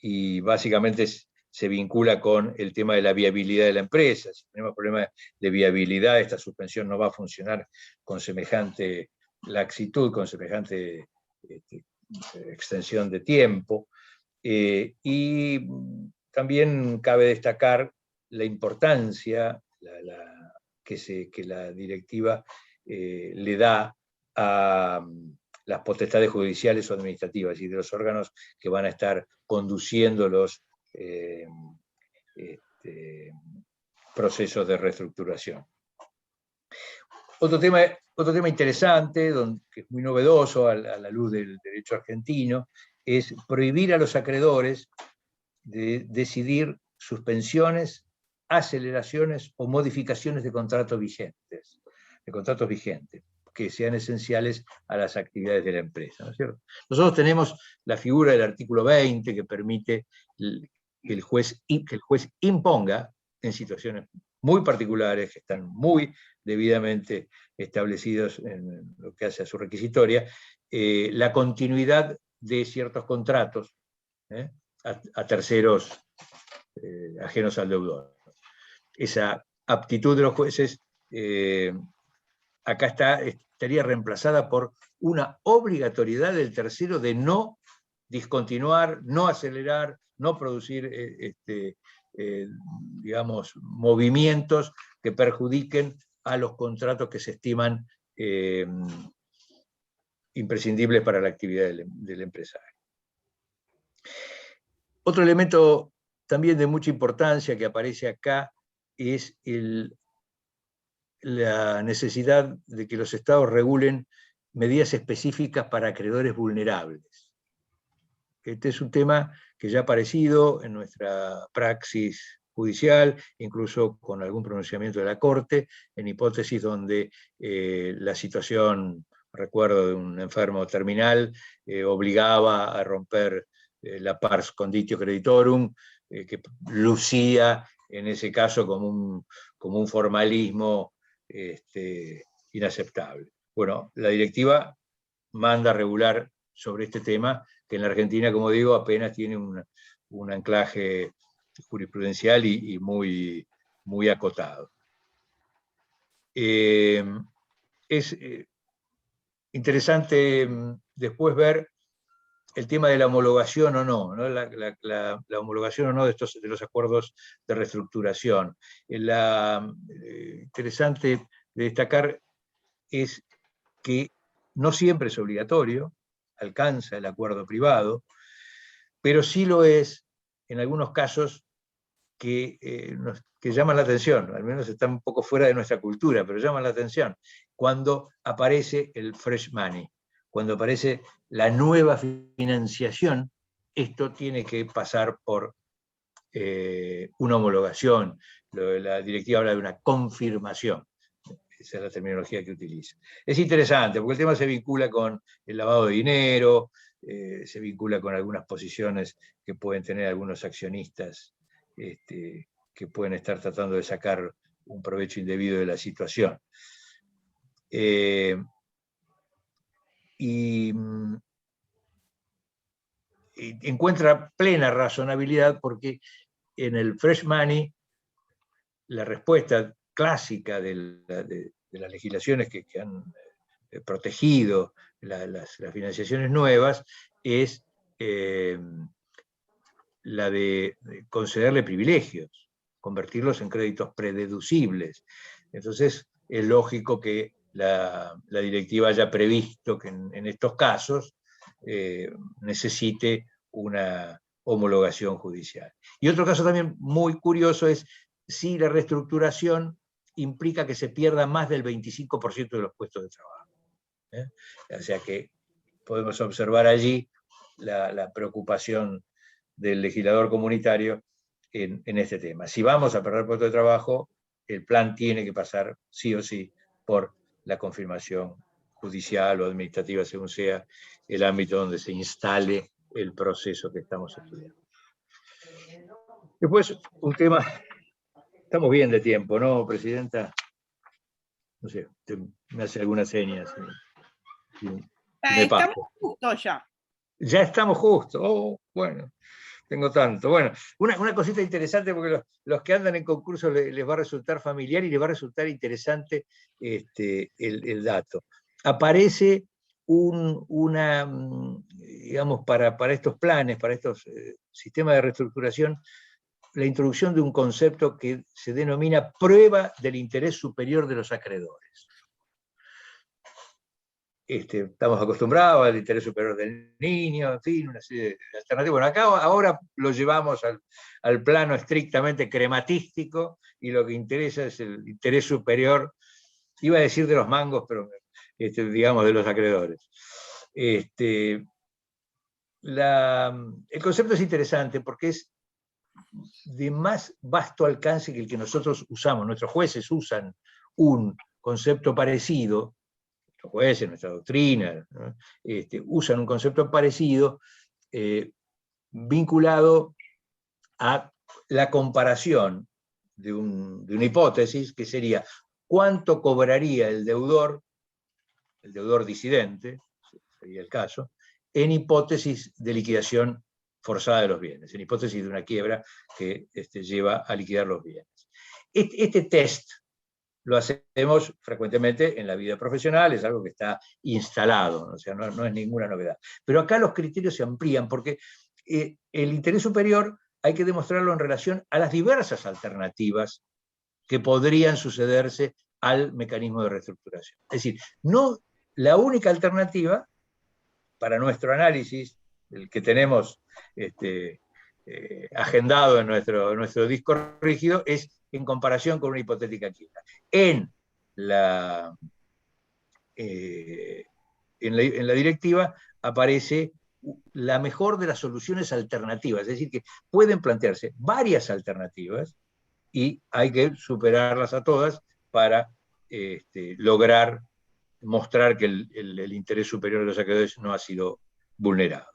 y básicamente se vincula con el tema de la viabilidad de la empresa. Si tenemos problemas de viabilidad, esta suspensión no va a funcionar con semejante laxitud, con semejante extensión de tiempo. Y también cabe destacar la importancia que la directiva le da a las potestades judiciales o administrativas y de los órganos que van a estar conduciendo los procesos de reestructuración. Otro tema interesante, que es muy novedoso a la luz del derecho argentino, es prohibir a los acreedores de decidir suspensiones, aceleraciones o modificaciones de contratos vigentes, que sean esenciales a las actividades de la empresa, ¿no es cierto? Nosotros tenemos la figura del artículo 20 que permite que el juez imponga en situaciones muy particulares, que están muy debidamente establecidos en lo que hace a su requisitoria, la continuidad de ciertos contratos a terceros ajenos al deudor. Esa aptitud de los jueces acá estaría reemplazada por una obligatoriedad del tercero de no discontinuar, no acelerar, no producir digamos, movimientos que perjudiquen a los contratos que se estiman imprescindibles para la actividad del empresario. Otro elemento también de mucha importancia que aparece acá es la necesidad de que los estados regulen medidas específicas para acreedores vulnerables. Este es un tema que ya ha aparecido en nuestra praxis judicial, incluso con algún pronunciamiento de la Corte, en hipótesis donde la situación, recuerdo de un enfermo terminal, obligaba a romper la pars conditio creditorum, que lucía en ese caso como un formalismo inaceptable. Bueno, la directiva manda regular sobre este tema, que en la Argentina, como digo, apenas tiene un anclaje jurisprudencial y muy, muy acotado. Es interesante después ver el tema de la homologación o no, la homologación o no de los acuerdos de reestructuración. Interesante de destacar es que no siempre es obligatorio, alcanza el acuerdo privado, pero sí lo es en algunos casos que llaman la atención, al menos están un poco fuera de nuestra cultura, pero llaman la atención, cuando aparece el fresh money, cuando aparece la nueva financiación. Esto tiene que pasar por una homologación. La directiva habla de una confirmación. Esa es la terminología que utiliza. Es interesante, porque el tema se vincula con el lavado de dinero, se vincula con algunas posiciones que pueden tener algunos accionistas que pueden estar tratando de sacar un provecho indebido de la situación. Y encuentra plena razonabilidad porque en el fresh money la respuesta clásica de las legislaciones que han protegido las financiaciones nuevas es la de concederle privilegios, convertirlos en créditos prededucibles. Entonces es lógico que la directiva haya previsto que en estos casos necesite una homologación judicial. Y otro caso también muy curioso es si la reestructuración implica que se pierda más del 25% de los puestos de trabajo. O sea que podemos observar allí la preocupación del legislador comunitario en este tema. Si vamos a perder puestos de trabajo, el plan tiene que pasar sí o sí por la confirmación judicial o administrativa, según sea el ámbito donde se instale el proceso que estamos estudiando. Después, un tema, estamos bien de tiempo, ¿no, Presidenta? No sé, usted me hace algunas señas. Me estamos justo ya. Ya estamos justo. Oh, bueno, tengo tanto. Bueno, una cosita interesante, porque los que andan en concurso les va a resultar familiar y les va a resultar interesante el dato. Aparece digamos, para estos planes, para estos sistemas de reestructuración, la introducción de un concepto que se denomina prueba del interés superior de los acreedores. Estamos acostumbrados al interés superior del niño, en fin, una serie de alternativas. Bueno, acá ahora lo llevamos al plano estrictamente crematístico, y lo que interesa es el interés superior, iba a decir de los mangos, pero digamos de los acreedores. El concepto es interesante porque es de más vasto alcance que el que nosotros usamos. Nuestros jueces usan un concepto parecido, nuestros jueces, nuestra doctrina, ¿no? Usan un concepto parecido vinculado a la comparación de una hipótesis, que sería cuánto cobraría el deudor disidente, sería el caso, en hipótesis de liquidación forzada de los bienes, en hipótesis de una quiebra que lleva a liquidar los bienes. Este test lo hacemos frecuentemente en la vida profesional, es algo que está instalado, o sea, no es ninguna novedad. Pero acá los criterios se amplían, porque el interés superior hay que demostrarlo en relación a las diversas alternativas que podrían sucederse al mecanismo de reestructuración. Es decir, no la única alternativa para nuestro análisis, el que tenemos agendado en nuestro disco rígido, es en comparación con una hipotética quiebra. En la directiva aparece la mejor de las soluciones alternativas, es decir, que pueden plantearse varias alternativas y hay que superarlas a todas para lograr mostrar que el interés superior de los acreedores no ha sido vulnerado.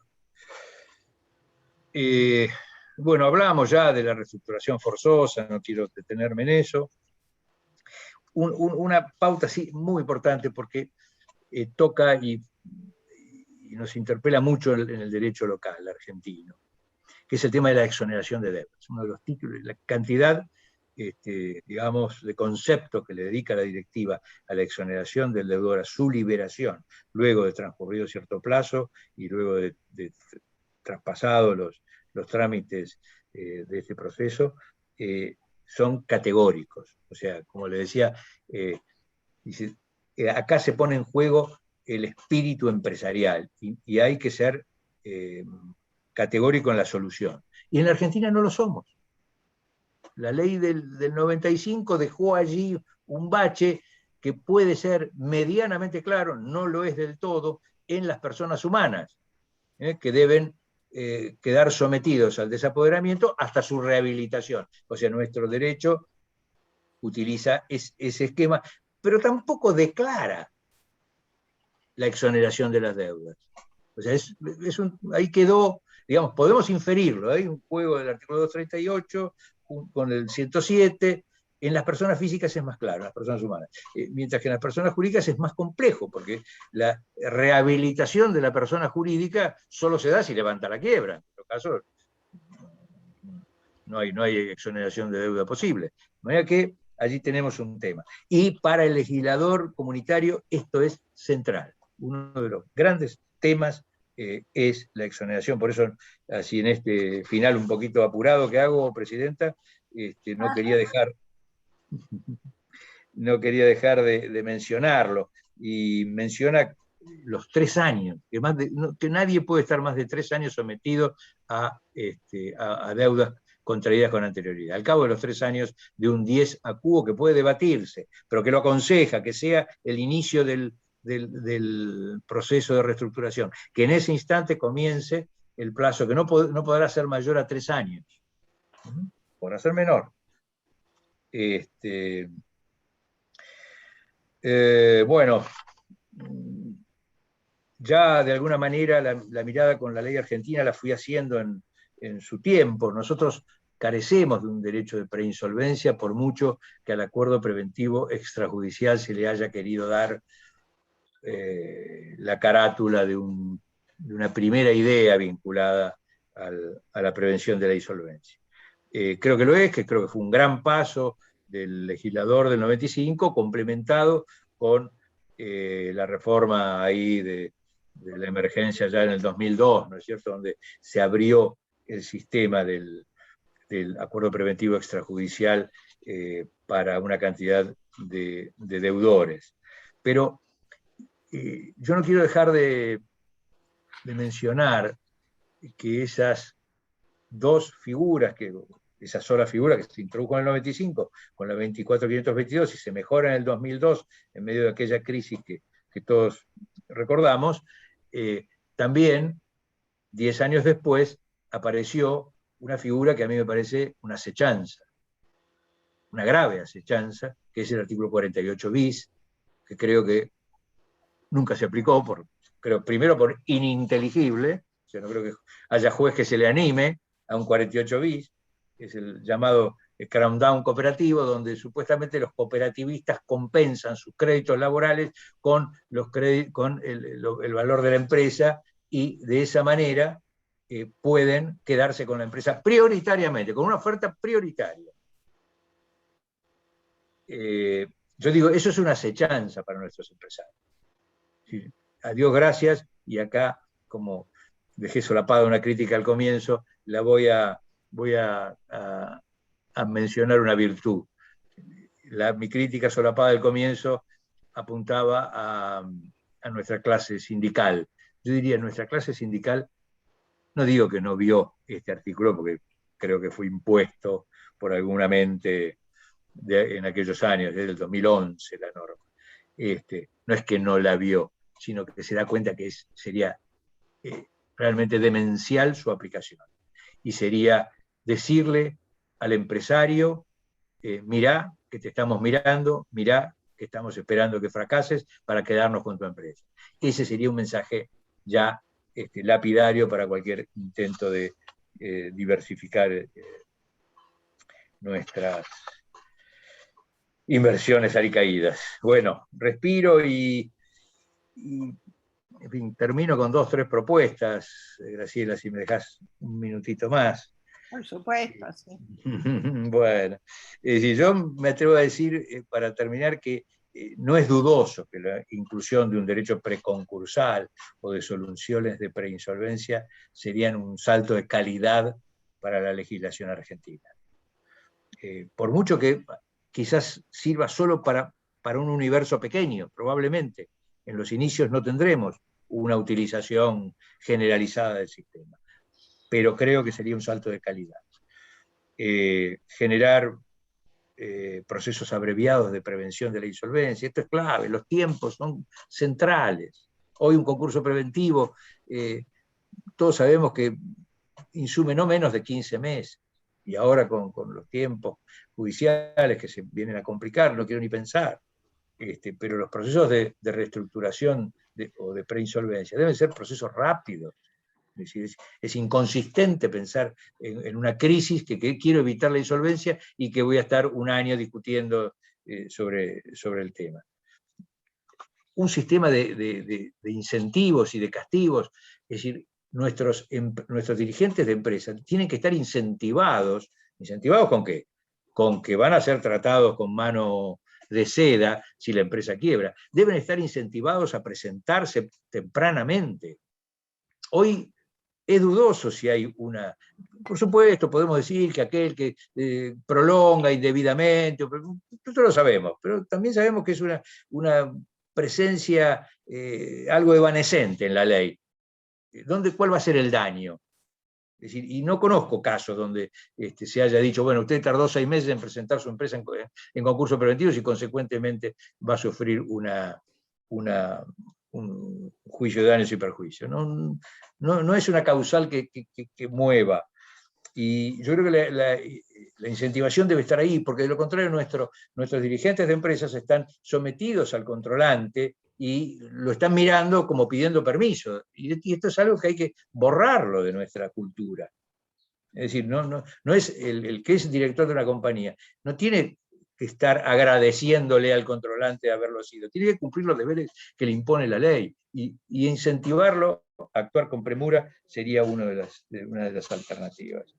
Bueno, hablábamos ya de la reestructuración forzosa, no quiero detenerme en eso. Una pauta sí muy importante, porque toca y nos interpela mucho en el derecho local argentino, que es el tema de la exoneración de deudas. Uno de los títulos, la cantidad, digamos, de conceptos que le dedica la directiva a la exoneración del deudor, a su liberación, luego de transcurrido cierto plazo y luego de traspasados los trámites de este proceso, son categóricos. O sea, como le decía, dice, acá se pone en juego el espíritu empresarial y hay que ser categórico en la solución. Y en la Argentina no lo somos. La ley del 95 dejó allí un bache que puede ser medianamente claro, no lo es del todo, en las personas humanas, que deben quedar sometidos al desapoderamiento hasta su rehabilitación. O sea, nuestro derecho utiliza ese esquema, pero tampoco declara la exoneración de las deudas. O sea, ahí quedó, digamos, podemos inferirlo, hay un juego del artículo 238 con el 107, en las personas físicas es más claro, en las personas humanas, mientras que en las personas jurídicas es más complejo, porque la rehabilitación de la persona jurídica solo se da si levanta la quiebra. En todo caso, no hay exoneración de deuda posible. De manera que allí tenemos un tema. Y para el legislador comunitario esto es central. Uno de los grandes temas es la exoneración. Por eso, así en este final un poquito apurado que hago, Presidenta, no quería dejar de mencionarlo. Y menciona los 3 años, que nadie puede estar más de 3 años sometido a deudas contraídas con anterioridad. Al cabo de los 3 años de un 10 a cubo que puede debatirse, pero que lo aconseja, que sea el inicio del proceso de reestructuración, que en ese instante comience el plazo, que no podrá ser mayor a 3 años, podrá ser menor. Bueno, ya de alguna manera la mirada con la ley argentina la fui haciendo en su tiempo. Nosotros carecemos de un derecho de preinsolvencia, por mucho que al acuerdo preventivo extrajudicial se le haya querido dar la carátula de una primera idea vinculada a la prevención de la insolvencia. Creo que lo es, que creo que fue un gran paso del legislador del 95, complementado con la reforma ahí de la emergencia ya en el 2002, ¿no es cierto?, donde se abrió el sistema del acuerdo preventivo extrajudicial para una cantidad de deudores. Pero yo no quiero dejar de mencionar que esas dos figuras, esa sola figura que se introdujo en el 95 con la 24.522 y se mejora en el 2002 en medio de aquella crisis que todos recordamos, también 10 años después apareció una figura que a mí me parece una acechanza, una grave acechanza, que es el artículo 48 bis, que creo que nunca se aplicó, primero por ininteligible, o sea, no creo que haya juez que se le anime a un 48 bis, que es el llamado cram down cooperativo, donde supuestamente los cooperativistas compensan sus créditos laborales con el valor de la empresa, y de esa manera pueden quedarse con la empresa prioritariamente, con una oferta prioritaria. Yo digo, eso es una acechanza para nuestros empresarios. Sí, a Dios gracias, y acá, como dejé solapada una crítica al comienzo, la voy a mencionar una virtud. Mi crítica solapada del comienzo apuntaba a nuestra clase sindical. Yo diría, nuestra clase sindical, no digo que no vio este artículo, porque creo que fue impuesto por alguna mente en aquellos años, desde el 2011 la norma. No es que no la vio, sino que se da cuenta que sería realmente demencial su aplicación. Y sería decirle al empresario, mirá que te estamos mirando, mirá que estamos esperando que fracases para quedarnos con tu empresa. Ese sería un mensaje ya lapidario para cualquier intento de diversificar nuestras inversiones alicaídas. Bueno, respiro y en fin, termino con 2 o 3 propuestas, Graciela, si me dejas un minutito más. Por supuesto, sí. Bueno, yo me atrevo a decir, para terminar, que no es dudoso que la inclusión de un derecho preconcursal o de soluciones de preinsolvencia serían un salto de calidad para la legislación argentina. Por mucho que quizás sirva solo para un universo pequeño, probablemente. En los inicios no tendremos una utilización generalizada del sistema, pero creo que sería un salto de calidad. Generar procesos abreviados de prevención de la insolvencia, esto es clave, los tiempos son centrales. Hoy un concurso preventivo, todos sabemos que insume no menos de 15 meses, y ahora con los tiempos judiciales que se vienen a complicar, no quiero ni pensar. Pero los procesos de reestructuración o de preinsolvencia deben ser procesos rápidos. Es decir, es inconsistente pensar en una crisis que quiero evitar la insolvencia y que voy a estar un año discutiendo sobre el tema. Un sistema de incentivos y de castigos, es decir, nuestros dirigentes de empresas tienen que estar incentivados. ¿Incentivados con qué? Con que van a ser tratados con mano de seda si la empresa quiebra. Deben estar incentivados a presentarse tempranamente. Hoy es dudoso si hay una... Por supuesto, podemos decir que aquel que prolonga indebidamente, nosotros lo sabemos, pero también sabemos que es una presencia algo evanescente en la ley. ¿Cuál va a ser el daño? Es decir, y no conozco casos donde se haya dicho, bueno, usted tardó 6 meses en presentar su empresa en concursos preventivos y consecuentemente va a sufrir un juicio de daños y perjuicios. No es una causal que mueva. Y yo creo que la incentivación debe estar ahí, porque de lo contrario nuestros dirigentes de empresas están sometidos al controlante y lo están mirando como pidiendo permiso. Y esto es algo que hay que borrarlo de nuestra cultura. Es decir, no es el que es director de una compañía, no tiene que estar agradeciéndole al controlante de haberlo sido, tiene que cumplir los deberes que le impone la ley, y incentivarlo a actuar con premura sería una de las alternativas.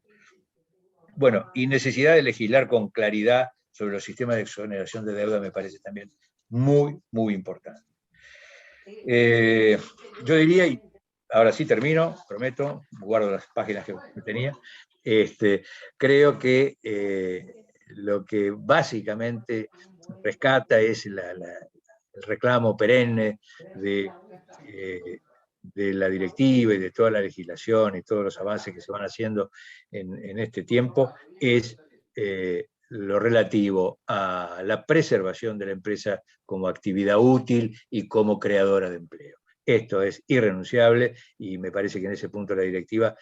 Bueno, y necesidad de legislar con claridad sobre los sistemas de exoneración de deuda me parece también muy, muy importante. Yo diría, y ahora sí termino, prometo, guardo las páginas que tenía, creo que lo que básicamente rescata es el reclamo perenne de la directiva y de toda la legislación y todos los avances que se van haciendo en este tiempo, es lo relativo a la preservación de la empresa como actividad útil y como creadora de empleo. Esto es irrenunciable y me parece que en ese punto la directiva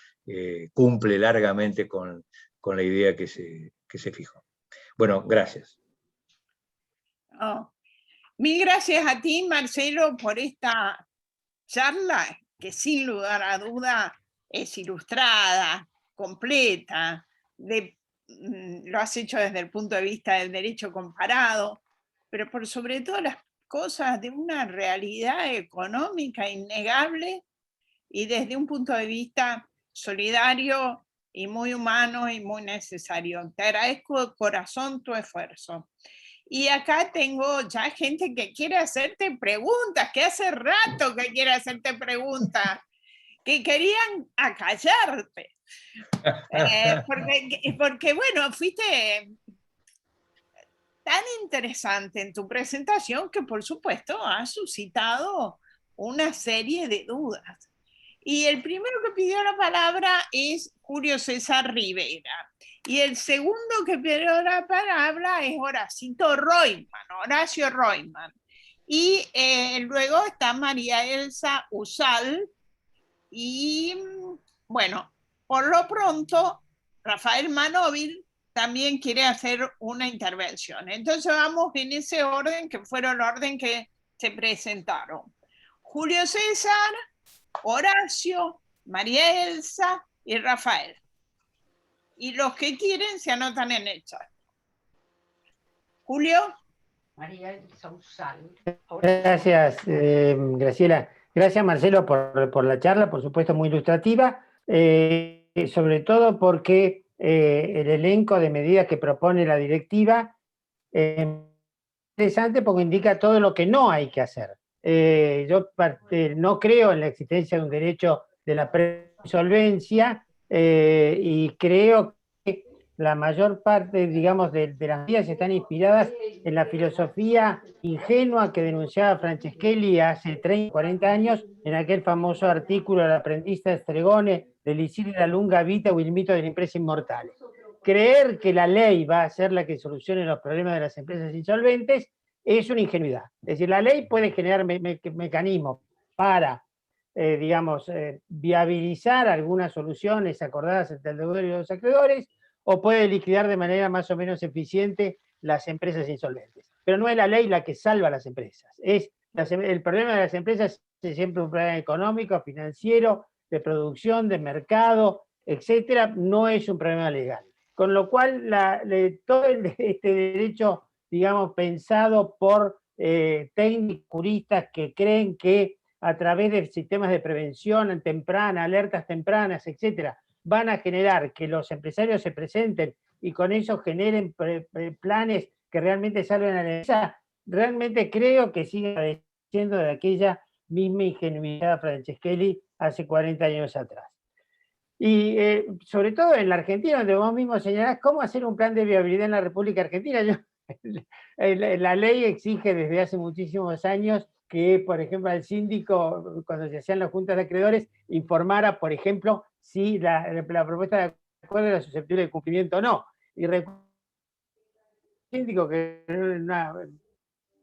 cumple largamente con la idea que se fijó. Bueno, gracias. Oh, mil gracias a ti, Marcelo, por esta charla que sin lugar a duda es ilustrada, completa, lo has hecho desde el punto de vista del derecho comparado, pero por sobre todas las cosas de una realidad económica innegable y desde un punto de vista solidario y muy humano y muy necesario. Te agradezco de corazón tu esfuerzo. Y acá tengo ya gente que quiere hacerte preguntas, que hace rato que quiere hacerte preguntas, que querían acallarte. Porque, bueno, fuiste tan interesante en tu presentación que, por supuesto, ha suscitado una serie de dudas. Y el primero que pidió la palabra es Julio César Rivera. Y el segundo que pidió la palabra es Horacio Royman. Y luego está María Elsa Usal. Y bueno, por lo pronto, Rafael Manóvil también quiere hacer una intervención. Entonces vamos en ese orden que fueron el orden que se presentaron. Julio César, Horacio, María Elsa y Rafael. Y los que quieren se anotan en el chat. Julio. María Elsa Usal. Gracias, Graciela. Gracias, Marcelo, por la charla, por supuesto muy ilustrativa, sobre todo porque el elenco de medidas que propone la directiva es interesante porque indica todo lo que no hay que hacer. Yo no creo en la existencia de un derecho de la preinsolvencia y creo que la mayor parte, digamos, de las medidas están inspiradas en la filosofía ingenua que denunciaba Franceschelli hace 30, 40 años en aquel famoso artículo El aprendiz de Stregone, dell'Isir la lunga vita o il mito de la empresa inmortal. Creer que la ley va a ser la que solucione los problemas de las empresas insolventes es una ingenuidad. Es decir, la ley puede generar mecanismos para, viabilizar algunas soluciones acordadas entre el deudor y los acreedores, o puede liquidar de manera más o menos eficiente las empresas insolventes. Pero no es la ley la que salva a las empresas. El problema de las empresas es siempre un problema económico, financiero, de producción, de mercado, etcétera. No es un problema legal. Con lo cual, todo este derecho, digamos, pensado por técnicos, juristas que creen que a través de sistemas de prevención temprana, alertas tempranas, etcétera, van a generar que los empresarios se presenten y con eso generen planes que realmente salven a la empresa, realmente creo que sigue siendo de aquella misma ingenuidad Franceschelli hace 40 años atrás. Y sobre todo en la Argentina, donde vos mismo señalás cómo hacer un plan de viabilidad en la República Argentina. La ley exige desde hace muchísimos años que, por ejemplo, al síndico, cuando se hacían las juntas de acreedores, informara, por ejemplo, si la propuesta de acuerdo era susceptible de cumplimiento o no. Y recuerdo el síndico, que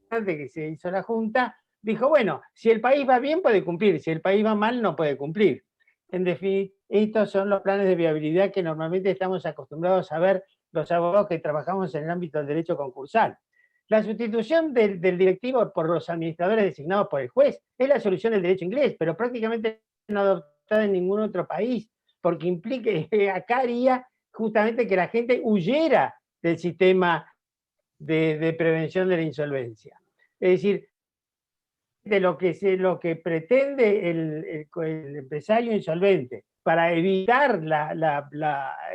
que se hizo la junta, dijo, bueno, si el país va bien puede cumplir, si el país va mal no puede cumplir. En definitiva, estos son los planes de viabilidad que normalmente estamos acostumbrados a ver los abogados que trabajamos en el ámbito del derecho concursal. La sustitución del directivo por los administradores designados por el juez es la solución del derecho inglés, pero prácticamente no adoptada en ningún otro país, porque implica, acá haría justamente que la gente huyera del sistema de prevención de la insolvencia. Es decir, de lo que pretende el empresario insolvente para evitar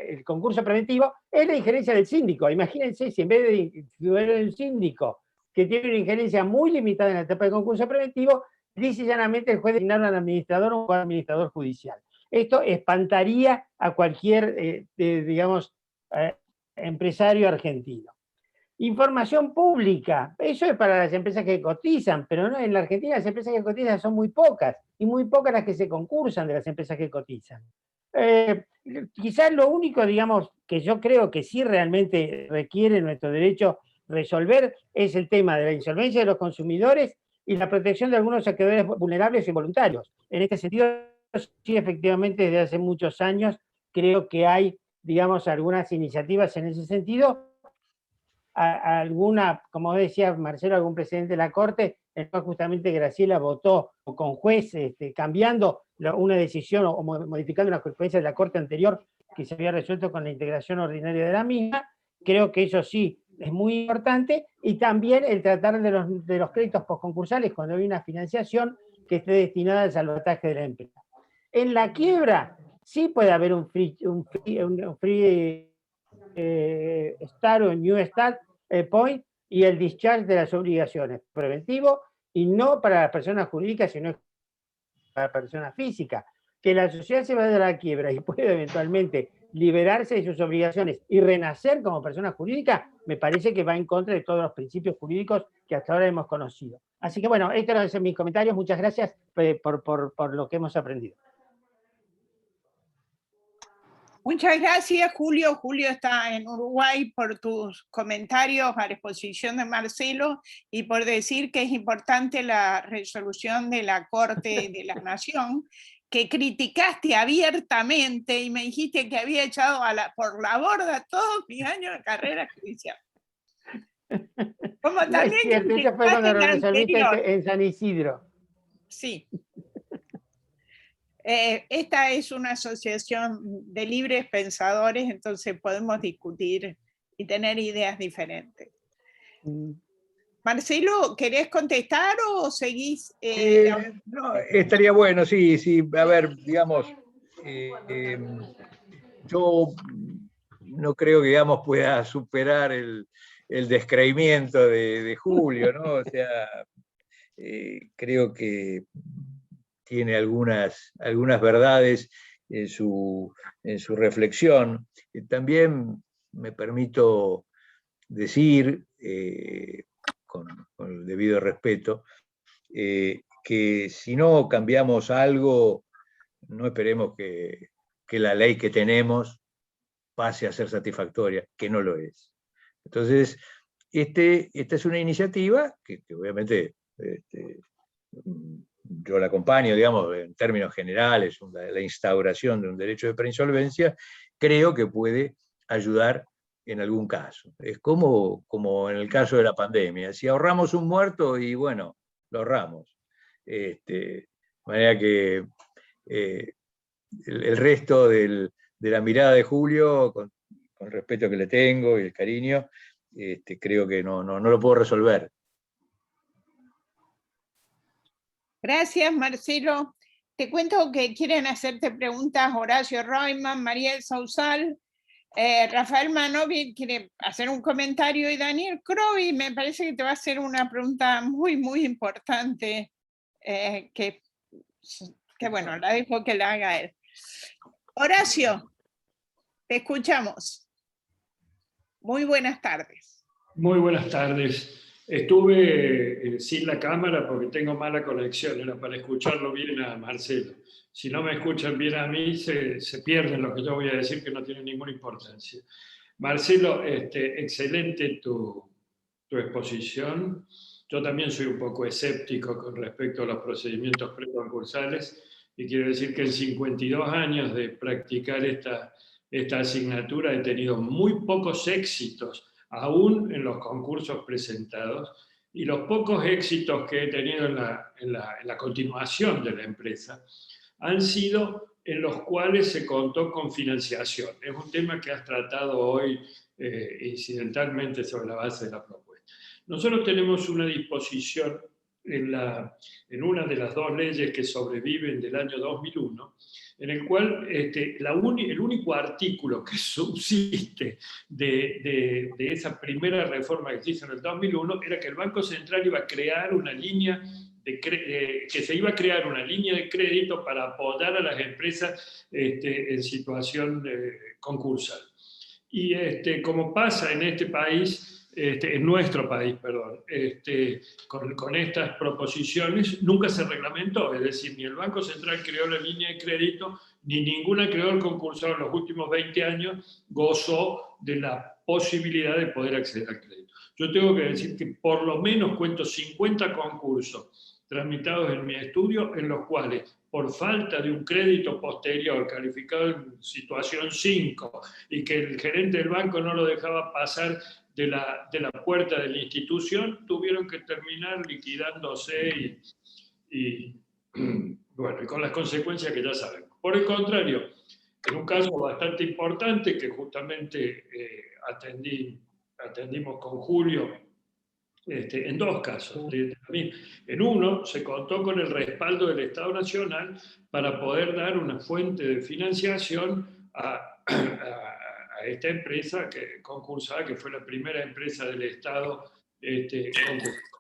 el concurso preventivo es la injerencia del síndico. Imagínense si en vez de influir en el síndico, que tiene una injerencia muy limitada en la etapa de concurso preventivo, dice llanamente el juez designar un administrador o un administrador judicial. Esto espantaría a cualquier, digamos, empresario argentino. Información pública, eso es para las empresas que cotizan, pero no, en la Argentina las empresas que cotizan son muy pocas, y muy pocas las que se concursan de las empresas que cotizan. Quizás lo único, digamos, que yo creo que sí realmente requiere nuestro derecho resolver es el tema de la insolvencia de los consumidores y la protección de algunos acreedores vulnerables y voluntarios. En este sentido, sí, efectivamente, desde hace muchos años creo que hay, digamos, algunas iniciativas en ese sentido. Alguna, como decía Marcelo, algún presidente de la Corte, el cual justamente Graciela votó con juez, cambiando una decisión o modificando una jurisprudencia de la Corte anterior que se había resuelto con la integración ordinaria de la misma. Creo que eso sí es muy importante, y también el tratar de los créditos postconcursales cuando hay una financiación que esté destinada al salvataje de la empresa. En la quiebra sí puede haber un free start o new start point y el discharge de las obligaciones preventivo, y no para las personas jurídicas, sino para personas físicas. Que la sociedad se vaya a la quiebra y pueda eventualmente liberarse de sus obligaciones y renacer como persona jurídica, me parece que va en contra de todos los principios jurídicos que hasta ahora hemos conocido. Así que bueno, estos eran mis comentarios. Muchas gracias por lo que hemos aprendido. Muchas gracias, Julio. Julio está en Uruguay, por tus comentarios a la exposición de Marcelo y por decir que es importante la resolución de la Corte de la Nación, que criticaste abiertamente y me dijiste que había echado por la borda todos mis años de carrera judicial. Como No también es cierto, eso fue cuando lo resolviste en San Isidro. Sí. Esta es una asociación de libres pensadores, entonces podemos discutir y tener ideas diferentes. Marcelo, ¿querés contestar o seguís? No, estaría bueno, sí, sí. A ver, digamos, yo no creo que, digamos, pueda superar el descreimiento de Julio, ¿no? O sea, creo que tiene algunas verdades en su reflexión. También me permito decir, con el debido respeto, que si no cambiamos algo, no esperemos que la ley que tenemos pase a ser satisfactoria, que no lo es. Entonces, esta es una iniciativa que obviamente yo la acompaño, digamos, en términos generales, la instauración de un derecho de preinsolvencia, creo que puede ayudar en algún caso. Es como en el caso de la pandemia. Si ahorramos un muerto, y bueno, lo ahorramos. De manera que el resto de la mirada de Julio, con el respeto que le tengo y el cariño, creo que no lo puedo resolver. Gracias, Marcelo. Te cuento que quieren hacerte preguntas Horacio Reumann, Mariel Sausal, Rafael Manovi quiere hacer un comentario, y Daniel Crovi me parece que te va a hacer una pregunta muy, muy importante, que bueno, la dejo que la haga él. Horacio, te escuchamos. Muy buenas tardes. Muy buenas tardes. Estuve sin la cámara porque tengo mala conexión, era para escucharlo bien a Marcelo. Si no me escuchan bien a mí, se pierden lo que yo voy a decir, que no tiene ninguna importancia. Marcelo, excelente tu exposición. Yo también soy un poco escéptico con respecto a los procedimientos preconcursales y quiero decir que en 52 años de practicar esta asignatura he tenido muy pocos éxitos aún en los concursos presentados, y los pocos éxitos que he tenido en la continuación de la empresa han sido en los cuales se contó con financiación. Es un tema que has tratado hoy incidentalmente sobre la base de la propuesta. Nosotros tenemos una disposición en una de las dos leyes que sobreviven del año 2001, en el cual el único artículo que subsiste de esa primera reforma que se hizo en el 2001 era que el Banco Central iba a crear una línea que se iba a crear una línea de crédito para apoyar a las empresas en situación concursal. Y como pasa en este país, en nuestro país, perdón, con estas proposiciones nunca se reglamentó, es decir, ni el Banco Central creó la línea de crédito, ni ningún acreedor concursado en los últimos 20 años gozó de la posibilidad de poder acceder al crédito. Yo tengo que decir que por lo menos cuento 50 concursos tramitados en mi estudio en los cuales, por falta de un crédito posterior calificado en situación 5 y que el gerente del banco no lo dejaba pasar de la puerta de la institución, tuvieron que terminar liquidándose y con las consecuencias que ya sabemos. Por el contrario, en un caso bastante importante que justamente atendimos con Julio, en dos casos. En uno se contó con el respaldo del Estado Nacional para poder dar una fuente de financiación a esta empresa concursada, que fue la primera empresa del Estado.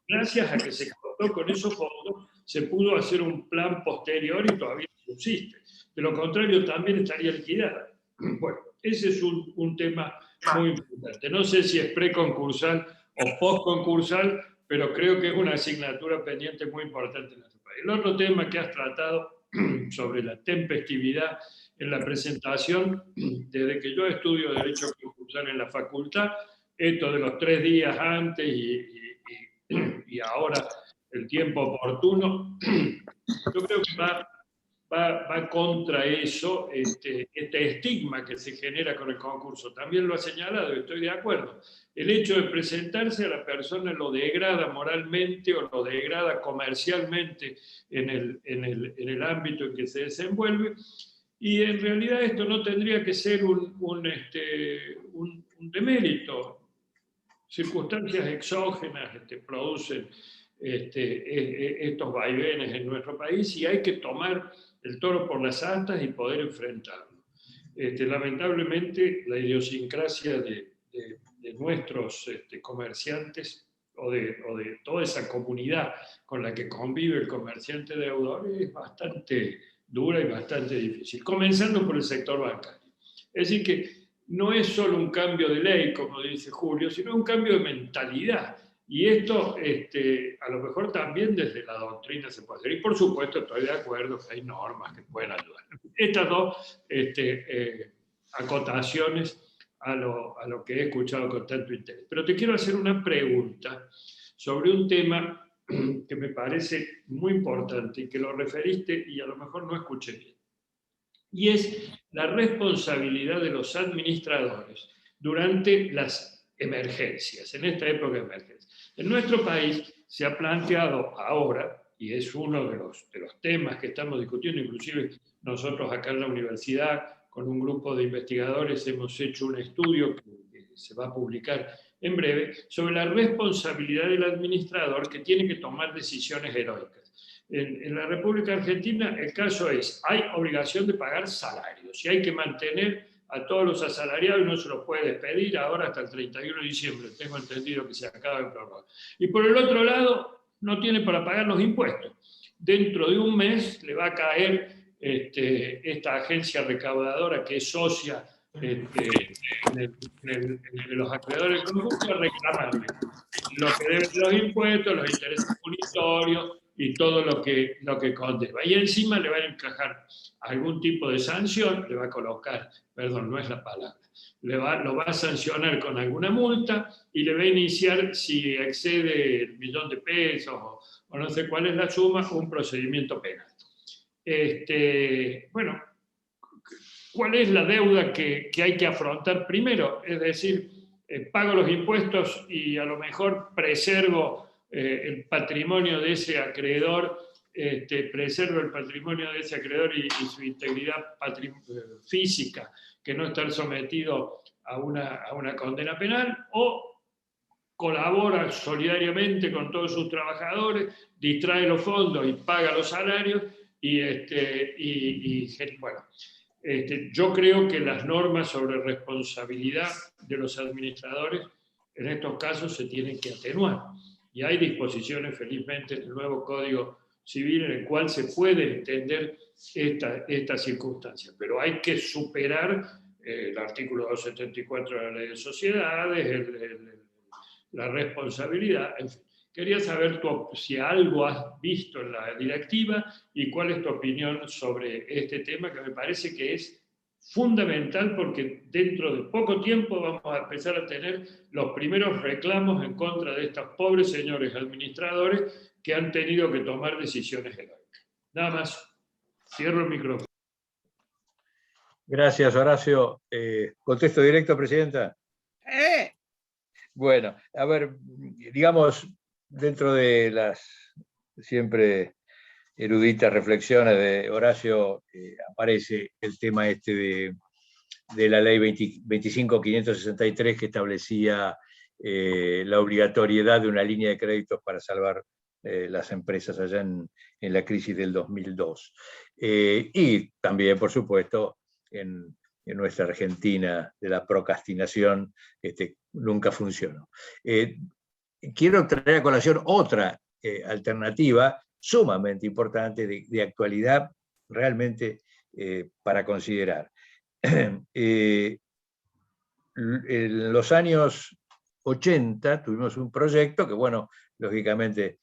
Gracias a que se contó con esos fondos, se pudo hacer un plan posterior y todavía subsiste. De lo contrario, también estaría liquidada. Bueno, ese es un tema muy importante. No sé si es preconcursal o postconcursal, pero creo que es una asignatura pendiente muy importante en nuestro país. El otro tema que has tratado sobre la tempestividad en la presentación, desde que yo estudio Derecho Concursal en la facultad, esto de los 3 días antes y ahora el tiempo oportuno, yo creo que va contra eso, este estigma que se genera con el concurso. También lo ha señalado, estoy de acuerdo. El hecho de presentarse a la persona lo degrada moralmente o lo degrada comercialmente en el ámbito en que se desenvuelve, y en realidad esto no tendría que ser un demérito. Circunstancias exógenas producen estos vaivenes en nuestro país y hay que tomar el toro por las astas y poder enfrentarlo. Lamentablemente, la idiosincrasia de nuestros comerciantes o de toda esa comunidad con la que convive el comerciante deudor es bastante dura y bastante difícil, comenzando por el sector bancario. Es decir, que no es solo un cambio de ley, como dice Julio, sino un cambio de mentalidad. Y esto, a lo mejor también desde la doctrina se puede hacer. Y por supuesto estoy de acuerdo que hay normas que pueden ayudar. Estas dos acotaciones a lo que he escuchado con tanto interés. Pero te quiero hacer una pregunta sobre un tema que me parece muy importante y que lo referiste y a lo mejor no escuché bien. Y es la responsabilidad de los administradores durante las emergencias, en esta época de emergencia. En nuestro país se ha planteado ahora, y es uno de los temas que estamos discutiendo, inclusive nosotros acá en la universidad, con un grupo de investigadores, hemos hecho un estudio que se va a publicar en breve, sobre la responsabilidad del administrador que tiene que tomar decisiones heroicas. En la República Argentina el caso es, hay obligación de pagar salarios y hay que mantener a todos los asalariados y no se los puede despedir ahora hasta el 31 de diciembre, tengo entendido que se acaba de prorrogar. Y por el otro lado, no tiene para pagar los impuestos. Dentro de un mes le va a caer esta agencia recaudadora que es socia en los acreedores del conjunto a reclamarle lo que deben los impuestos, los intereses punitorios y todo lo que conlleva. Y encima le va a encajar algún tipo de sanción, le va a colocar, perdón, no es la palabra, lo va a sancionar con alguna multa y le va a iniciar, si excede el $1.000.000 o no sé cuál es la suma, un procedimiento penal. Bueno, ¿cuál es la deuda que hay que afrontar primero? Es decir, pago los impuestos y a lo mejor preservo el patrimonio de ese acreedor, preservo el patrimonio de ese acreedor y su integridad física, que no estar sometido a una condena penal, o colabora solidariamente con todos sus trabajadores, distrae los fondos y paga los salarios, bueno, yo creo que las normas sobre responsabilidad de los administradores en estos casos se tienen que atenuar. Y hay disposiciones, felizmente, en el nuevo Código Civil en el cual se puede entender esta circunstancia. Pero hay que superar el artículo 274 de la Ley de Sociedades, la responsabilidad, en fin. Quería saber si algo has visto en la directiva y cuál es tu opinión sobre este tema, que me parece que es fundamental porque dentro de poco tiempo vamos a empezar a tener los primeros reclamos en contra de estos pobres señores administradores que han tenido que tomar decisiones heroicas. Nada más. Cierro el micrófono. Gracias, Horacio. ¿Contesto directo, Presidenta? Bueno, a ver, digamos, dentro de las siempre eruditas reflexiones de Horacio, aparece el tema de la ley 25.563 que establecía la obligatoriedad de una línea de créditos para salvar las empresas allá en la crisis del 2002. Y también, por supuesto, en nuestra Argentina de la procrastinación, nunca funcionó. Quiero traer a colación otra alternativa sumamente importante de actualidad, realmente para considerar. En los años 80 tuvimos un proyecto que, bueno, lógicamente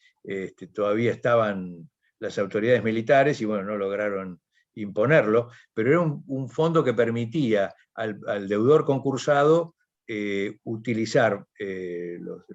todavía estaban las autoridades militares y, bueno, no lograron imponerlo, pero era un fondo que permitía al deudor concursado utilizar los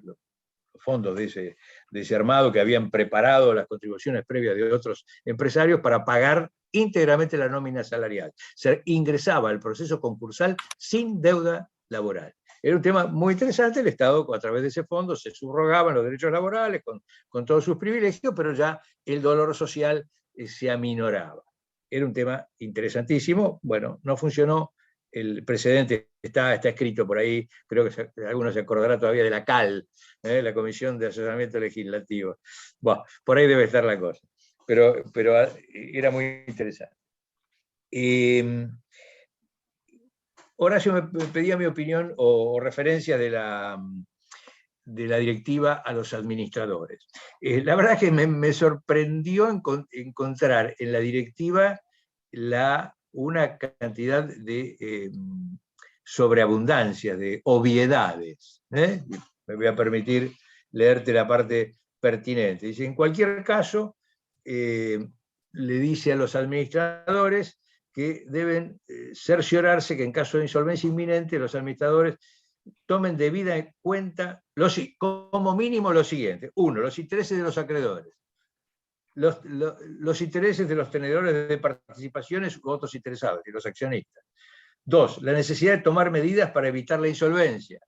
fondos de ese armado que habían preparado las contribuciones previas de otros empresarios para pagar íntegramente la nómina salarial. Se ingresaba al proceso concursal sin deuda laboral. Era un tema muy interesante, el Estado a través de ese fondo se subrogaban los derechos laborales con todos sus privilegios, pero ya el dolor social se aminoraba. Era un tema interesantísimo, bueno, no funcionó. El precedente está escrito por ahí, creo que algunos se acordará todavía de la CAL, la Comisión de Asesoramiento Legislativo. Bueno, por ahí debe estar la cosa, pero era muy interesante. Horacio me pedía mi opinión o referencia de la directiva a los administradores. La verdad es que me sorprendió encontrar en la directiva una cantidad de sobreabundancia, de obviedades. Me voy a permitir leerte la parte pertinente. Dice, en cualquier caso, le dice a los administradores que deben cerciorarse que en caso de insolvencia inminente los administradores tomen debida cuenta, como mínimo, lo siguiente. 1, los intereses de los acreedores. Los intereses de los tenedores de participaciones u otros interesados, y los accionistas. 2, la necesidad de tomar medidas para evitar la insolvencia.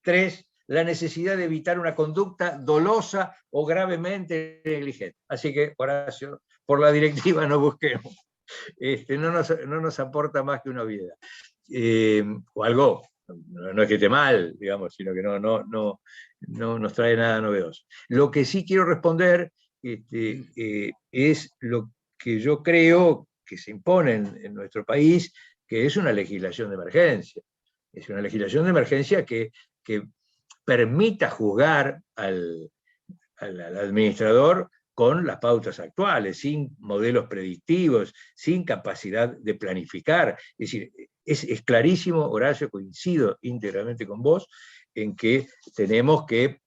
3, la necesidad de evitar una conducta dolosa o gravemente negligente. Así que, Horacio, por la directiva no busquemos. No nos aporta más que una obviedad. O algo, no es que esté mal, digamos, sino que no nos trae nada novedoso. Lo que sí quiero responder es lo que yo creo que se impone en nuestro país, que es una legislación de emergencia. Es una legislación de emergencia que permita juzgar al administrador con las pautas actuales, sin modelos predictivos, sin capacidad de planificar. Es decir, es clarísimo, Horacio, coincido íntegramente con vos, en que tenemos que,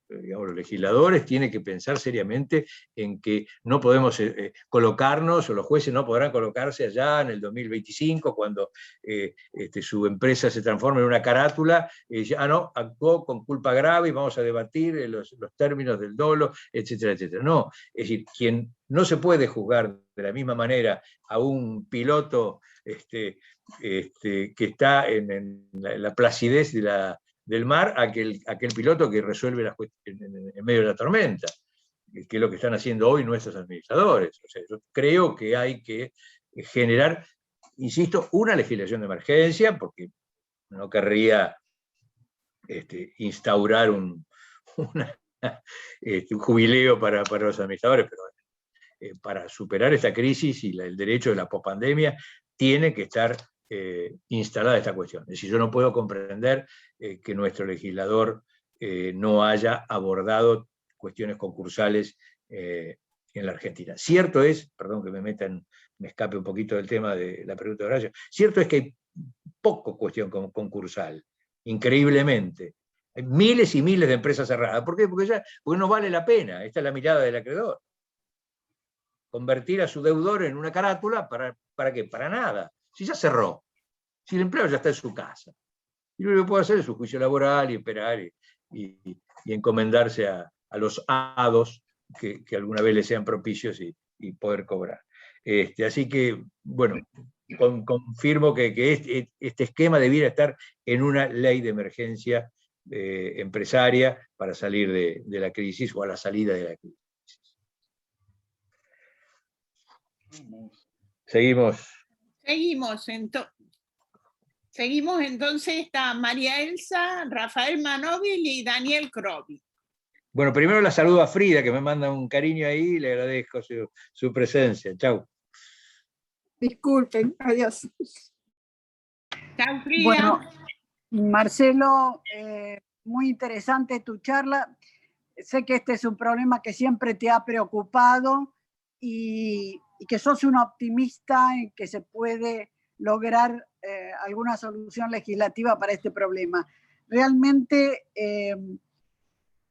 digamos, los legisladores tienen que pensar seriamente en que no podemos colocarnos, o los jueces no podrán colocarse allá en el 2025, cuando su empresa se transforme en una carátula, y dice, no, actuó con culpa grave y vamos a debatir los términos del dolo, etcétera, etcétera. No, es decir, quien no se puede juzgar de la misma manera a un piloto que está en la placidez del mar, aquel piloto que resuelve las cuestiones en medio de la tormenta, que es lo que están haciendo hoy nuestros administradores. O sea, yo creo que hay que generar, insisto, una legislación de emergencia, porque no querría instaurar un jubileo para los administradores, pero para superar esta crisis y el derecho de la pospandemia, tiene que estar instalada esta cuestión. Es decir, yo no puedo comprender que nuestro legislador no haya abordado cuestiones concursales en la Argentina. Cierto es, perdón que me escape un poquito del tema de la pregunta de Horacio, cierto es que hay poco cuestión concursal, increíblemente. Hay miles y miles de empresas cerradas. ¿Por qué? Porque no vale la pena. Esta es la mirada del acreedor. Convertir a su deudor en una carátula, ¿para qué? Para nada. Si ya cerró, si el empleado ya está en su casa. Y lo que puede hacer es su juicio laboral y esperar y encomendarse a los hados que alguna vez le sean propicios y poder cobrar. Así que, bueno, confirmo que este esquema debiera estar en una ley de emergencia empresaria para salir de la crisis o a la salida de la crisis. Seguimos. Seguimos entonces, está María Elsa, Rafael Manóvil y Daniel Crovi. Bueno, primero la saludo a Frida, que me manda un cariño ahí, y le agradezco su presencia. Chau. Disculpen, adiós. Chau, Frida. Bueno, Marcelo, muy interesante tu charla. Sé que este es un problema que siempre te ha preocupado y que sos un optimista en que se puede lograr alguna solución legislativa para este problema. Realmente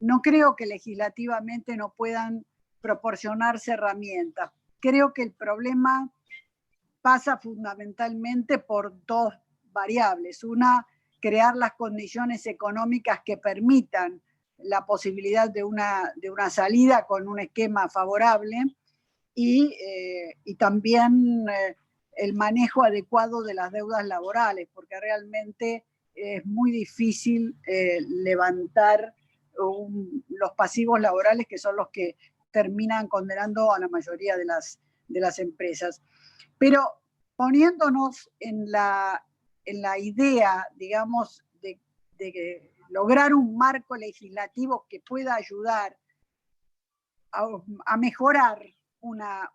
no creo que legislativamente no puedan proporcionarse herramientas. Creo que el problema pasa fundamentalmente por dos variables. Una, crear las condiciones económicas que permitan la posibilidad de una salida con un esquema favorable y también el manejo adecuado de las deudas laborales, porque realmente es muy difícil levantar los pasivos laborales, que son los que terminan condenando a la mayoría de las empresas. Pero poniéndonos en la idea, digamos, de lograr un marco legislativo que pueda ayudar a mejorar una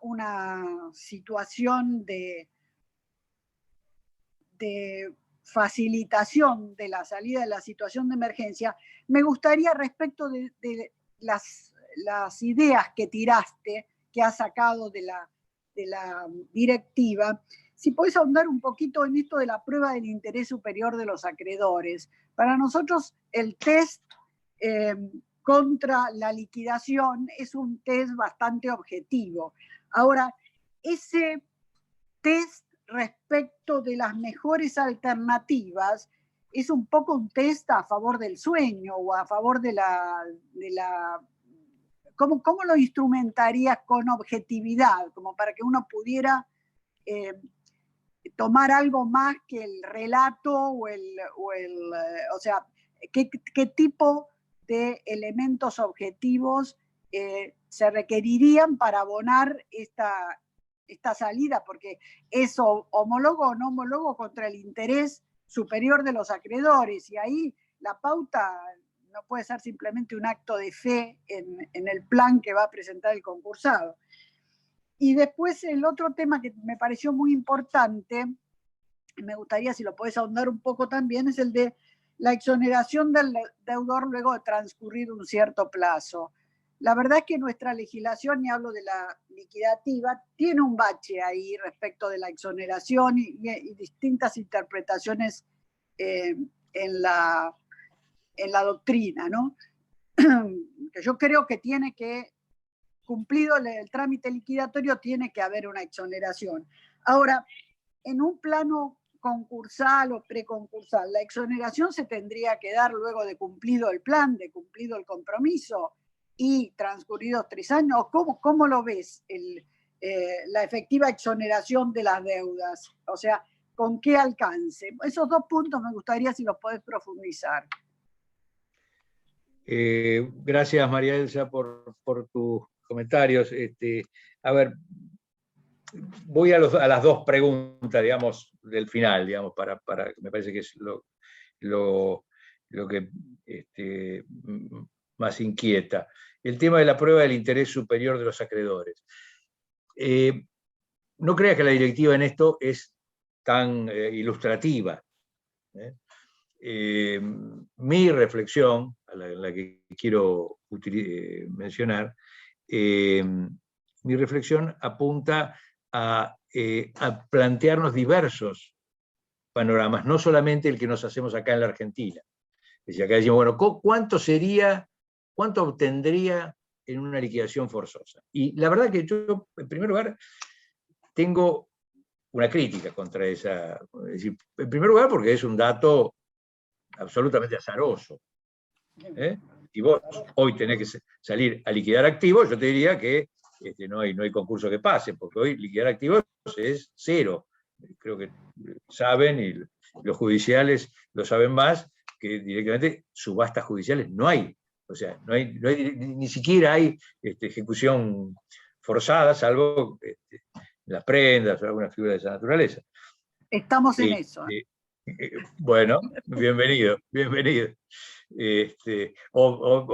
situación de facilitación de la salida de la situación de emergencia, me gustaría, respecto de las ideas que tiraste, que has sacado de la directiva, si podés ahondar un poquito en esto de la prueba del interés superior de los acreedores. Para nosotros el test contra la liquidación es un test bastante objetivo. Ahora, ese test respecto de las mejores alternativas es un poco un test a favor del sueño o a favor de la ¿cómo lo instrumentarías con objetividad? Como para que uno pudiera tomar algo más que el relato o sea, ¿qué tipo de elementos objetivos se requerirían para abonar esta salida? Porque es homólogo o no homólogo contra el interés superior de los acreedores, y ahí la pauta no puede ser simplemente un acto de fe en el plan que va a presentar el concursado. Y después el otro tema que me pareció muy importante, me gustaría si lo podés ahondar un poco también, es el de la exoneración del deudor luego de transcurrir un cierto plazo. La verdad es que nuestra legislación, y hablo de la liquidativa, tiene un bache ahí respecto de la exoneración y distintas interpretaciones en la doctrina, ¿no? Que yo creo que tiene que, cumplido el trámite liquidatorio, tiene que haber una exoneración. Ahora, en un plano concursal o preconcursal, la exoneración se tendría que dar luego de cumplido el plan, de cumplido el compromiso y transcurridos 3 años. ¿Cómo lo ves la efectiva exoneración de las deudas? O sea, ¿con qué alcance? Esos 2 puntos me gustaría si los podés profundizar. Gracias, María Elsa, por tus comentarios. A ver, voy a las 2 preguntas, digamos, del final, digamos, para que me parece que es lo que más inquieta. El tema de la prueba del interés superior de los acreedores. No creas que la directiva en esto es tan ilustrativa. Mi reflexión, la que quiero mencionar, mi reflexión apunta a plantearnos diversos panoramas, no solamente el que nos hacemos acá en la Argentina. Es decir, acá decimos, bueno, ¿cuánto obtendría en una liquidación forzosa? Y la verdad que yo, en primer lugar, tengo una crítica contra esa. Es decir, en primer lugar, porque es un dato absolutamente azaroso. Y vos hoy tenés que salir a liquidar activos, yo te diría que no hay concurso que pase, porque hoy liquidar activos es 0. Creo que saben, y los judiciales lo saben más, que directamente subastas judiciales no hay. O sea, ni siquiera hay ejecución forzada, salvo las prendas o alguna figura de esa naturaleza. Estamos en eso. Bueno, bienvenido.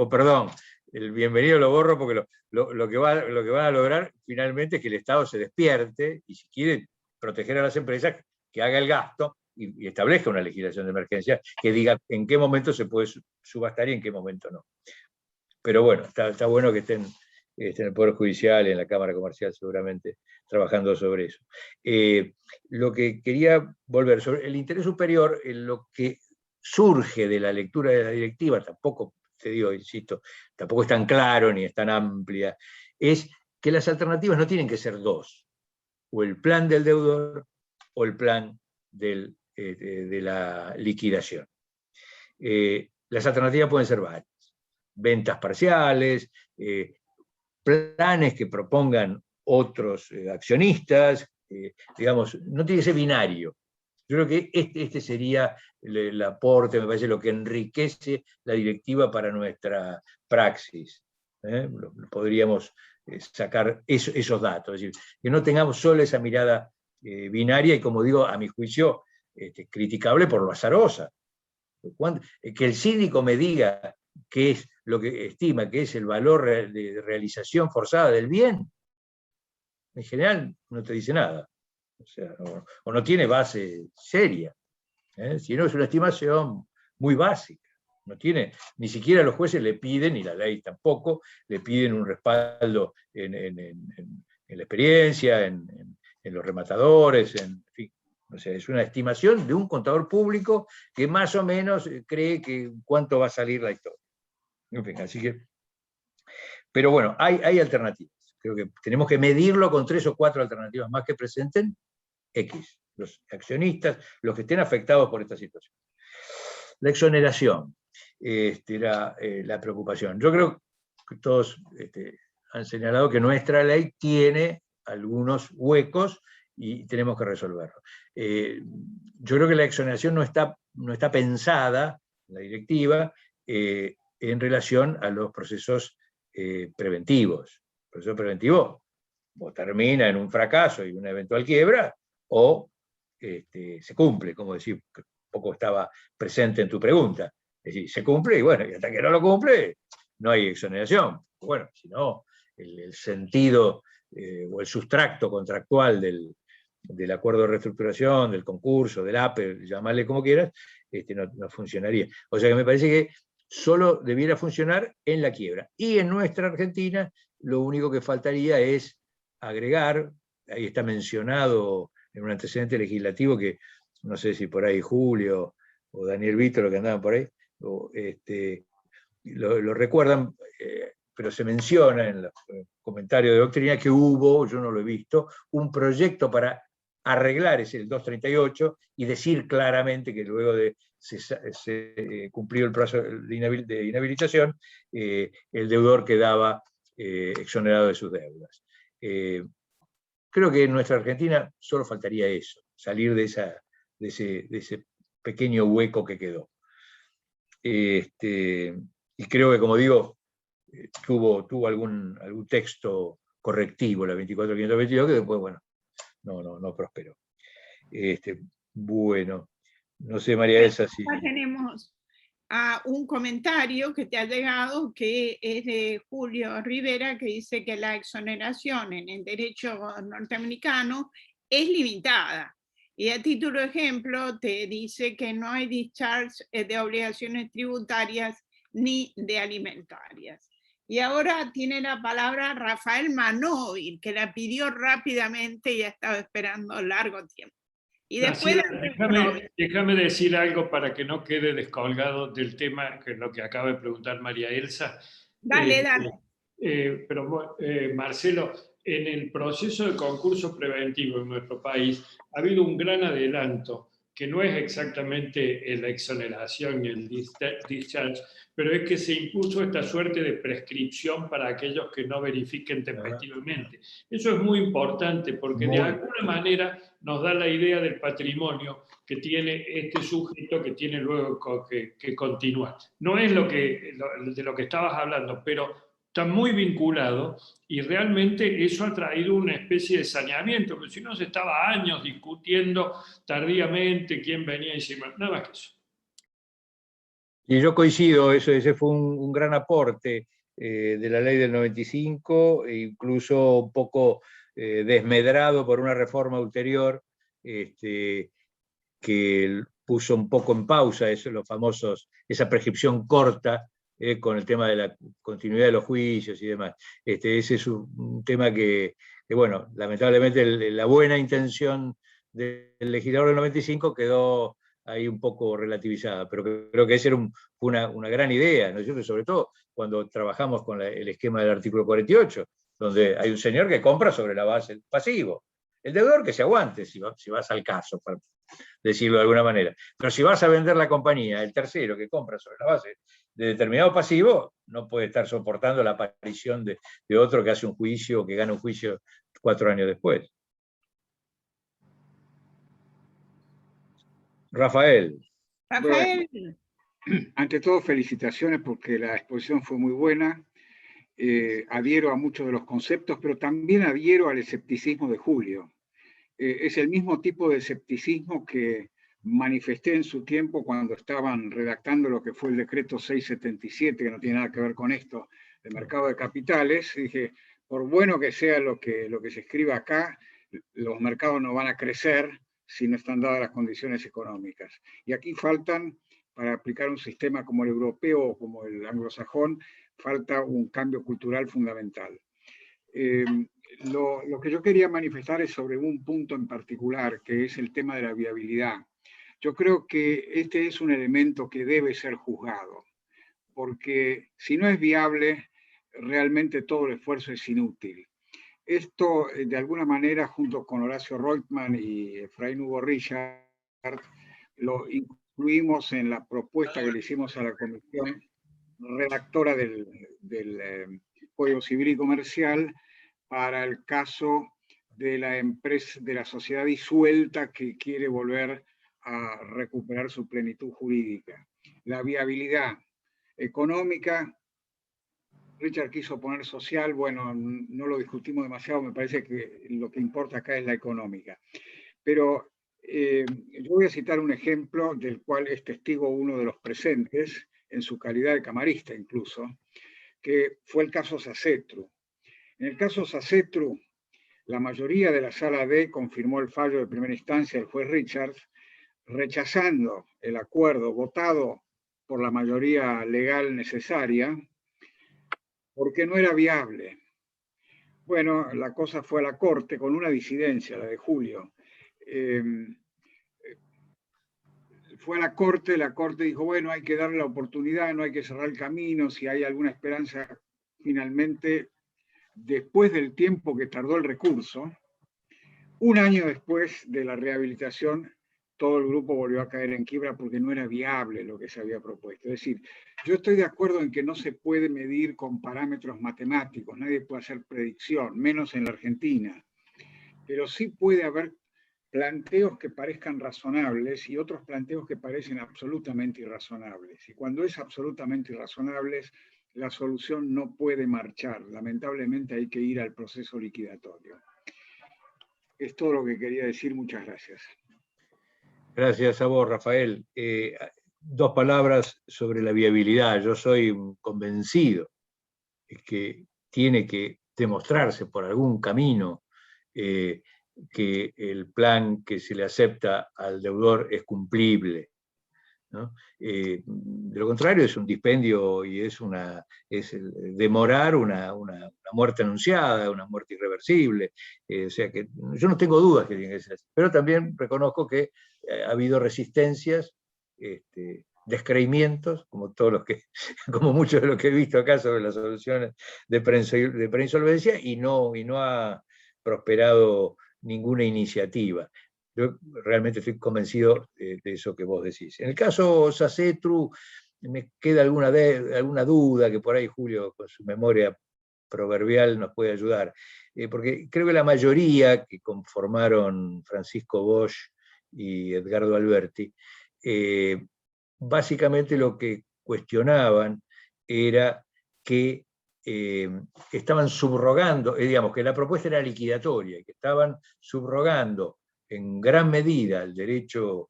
Perdón, el bienvenido lo borro porque lo que van a lograr finalmente es que el Estado se despierte y, si quiere proteger a las empresas, que haga el gasto y establezca una legislación de emergencia que diga en qué momento se puede subastar y en qué momento no. Pero bueno, está bueno que estén en el Poder Judicial y en la Cámara Comercial seguramente trabajando sobre eso. Lo que quería volver sobre el interés superior, lo que surge de la lectura de la directiva, tampoco, te digo, insisto, tampoco es tan claro ni es tan amplia, es que las alternativas no tienen que ser 2, o el plan del deudor o el plan de la liquidación. Las alternativas pueden ser varias: ventas parciales, planes que propongan otros accionistas, digamos, no tiene que ser binario. Yo creo que este sería el aporte, me parece, lo que enriquece la directiva para nuestra praxis. Podríamos sacar esos datos, es decir, que no tengamos solo esa mirada binaria y, como digo, a mi juicio, criticable por lo azarosa. Que el síndico me diga qué es lo que estima que es el valor de realización forzada del bien, en general no te dice nada. O sea, o no tiene base seria. Si no, es una estimación muy básica. No tiene, ni siquiera los jueces le piden, y la ley tampoco, le piden un respaldo en la experiencia, en los rematadores, en fin. O sea, es una estimación de un contador público que más o menos cree que cuánto va a salir la historia. En fin, así que. Pero bueno, hay alternativas. Creo que tenemos que medirlo con 3 o 4 alternativas más que presenten X, los accionistas, los que estén afectados por esta situación. La exoneración era la preocupación. Yo creo que todos han señalado que nuestra ley tiene algunos huecos y tenemos que resolverlo. Yo creo que la exoneración no está pensada, la directiva, en relación a los procesos preventivos. El proceso preventivo o termina en un fracaso y una eventual quiebra, o se cumple, como decir, un poco estaba presente en tu pregunta. Es decir, se cumple y bueno, y hasta que no lo cumple, no hay exoneración. Bueno, si no, el sentido o el sustracto contractual del acuerdo de reestructuración, del concurso, del APE, llamarle como quieras, no funcionaría. O sea que me parece que solo debiera funcionar en la quiebra. Y en nuestra Argentina lo único que faltaría es agregar, ahí está mencionado en un antecedente legislativo que no sé si por ahí Julio o Daniel Vito, lo que andaban por ahí, lo recuerdan, pero se menciona en los comentarios de doctrina que hubo, yo no lo he visto, un proyecto para arreglar ese el 238 y decir claramente que luego de se cumplió el plazo de inhabilitación, el deudor quedaba exonerado de sus deudas. Creo que en nuestra Argentina solo faltaría eso, salir de ese pequeño hueco que quedó. Y creo que, como digo, tuvo algún texto correctivo, la 24.522, que después, bueno, no prosperó. Bueno, no sé, María Elsa, si... Ya tenemos a un comentario que te ha llegado, que es de Julio Rivera, que dice que la exoneración en el derecho norteamericano es limitada. Y a título de ejemplo te dice que no hay discharge de obligaciones tributarias ni de alimentarias. Y ahora tiene la palabra Rafael Manóvil, que la pidió rápidamente y ha estado esperando largo tiempo. Y después déjame decir algo para que no quede descolgado del tema, que es lo que acaba de preguntar María Elsa. Dale. Marcelo, en el proceso de concurso preventivo en nuestro país ha habido un gran adelanto, que no es exactamente la exoneración y el discharge, pero es que se impuso esta suerte de prescripción para aquellos que no verifiquen tempestivamente. Eso es muy importante porque de alguna manera nos da la idea del patrimonio que tiene este sujeto, que tiene luego que continuar. No es de lo que estabas hablando, pero está muy vinculado y realmente eso ha traído una especie de saneamiento, porque si no se estaba años discutiendo tardíamente quién venía encima, nada más que eso. Y yo coincido, ese fue un gran aporte de la ley del 95, e incluso un poco desmedrado por una reforma ulterior que puso un poco en pausa esa prescripción corta con el tema de la continuidad de los juicios y demás. Ese es un tema que, bueno, lamentablemente la buena intención del legislador del 95 quedó ahí un poco relativizada, pero creo que esa era una gran idea, ¿no es cierto? Sobre todo cuando trabajamos con el esquema del artículo 48, donde hay un señor que compra sobre la base del pasivo. El deudor que se aguante, si vas al caso, para decirlo de alguna manera. Pero si vas a vender la compañía, el tercero que compra sobre la base de determinado pasivo, no puede estar soportando la aparición de otro que hace un juicio, que gana un juicio 4 años después. Rafael. Rafael. Bueno, ante todo, felicitaciones porque la exposición fue muy buena. Adhiero a muchos de los conceptos, pero también adhiero al escepticismo de Julio. Es el mismo tipo de escepticismo que manifesté en su tiempo cuando estaban redactando lo que fue el decreto 677, que no tiene nada que ver con esto, del mercado de capitales. Dije, por bueno que sea lo que se escriba acá, los mercados no van a crecer si no están dadas las condiciones económicas. Y aquí faltan, para aplicar un sistema como el europeo o como el anglosajón, falta un cambio cultural fundamental. Lo que yo quería manifestar es sobre un punto en particular, que es el tema de la viabilidad. Yo creo que este es un elemento que debe ser juzgado, porque si no es viable, realmente todo el esfuerzo es inútil. Esto, de alguna manera, junto con Horacio Reutemann y Efraín Hugo Richard, lo incluimos en la propuesta que le hicimos a la comisión redactora del Código Civil y Comercial para el caso de la empresa, de la sociedad disuelta que quiere volver a recuperar su plenitud jurídica. La viabilidad económica, Richard quiso poner social, bueno, no lo discutimos demasiado, me parece que lo que importa acá es la económica. Pero yo voy a citar un ejemplo del cual es testigo uno de los presentes, en su calidad de camarista incluso, que fue el caso Sacetru. En el caso Sacetru, la mayoría de la Sala D confirmó el fallo de primera instancia del juez Richards, rechazando el acuerdo votado por la mayoría legal necesaria, porque no era viable. Bueno, la cosa fue a la Corte con una disidencia, la de Julio. Fue a la Corte dijo, bueno, hay que darle la oportunidad, no hay que cerrar el camino, si hay alguna esperanza, finalmente, después del tiempo que tardó el recurso, un año después de la rehabilitación, todo el grupo volvió a caer en quiebra porque no era viable lo que se había propuesto. Es decir, yo estoy de acuerdo en que no se puede medir con parámetros matemáticos, nadie puede hacer predicción, menos en la Argentina, pero sí puede haber planteos que parezcan razonables y otros planteos que parecen absolutamente irrazonables. Y cuando es absolutamente irrazonable, la solución no puede marchar. Lamentablemente hay que ir al proceso liquidatorio. Es todo lo que quería decir. Muchas gracias. Gracias a vos, Rafael. Dos palabras sobre la viabilidad. Yo soy convencido de que tiene que demostrarse por algún camino que el plan que se le acepta al deudor es cumplible, ¿no? De lo contrario es un dispendio y es demorar una muerte anunciada, una muerte irreversible. O sea que yo no tengo dudas que tiene que ser así, pero también reconozco que ha habido resistencias, descreimientos, como muchos de los que he visto acá sobre las soluciones de preinsolvencia, y no ha prosperado ninguna iniciativa. Yo realmente estoy convencido de eso que vos decís. En el caso Sacetru, me queda alguna duda que por ahí Julio, con su memoria proverbial, nos puede ayudar. Porque creo que la mayoría que conformaron Francisco Bosch y Edgardo Alberti, básicamente lo que cuestionaban era que estaban subrogando, digamos, que la propuesta era liquidatoria, que estaban subrogando en gran medida el derecho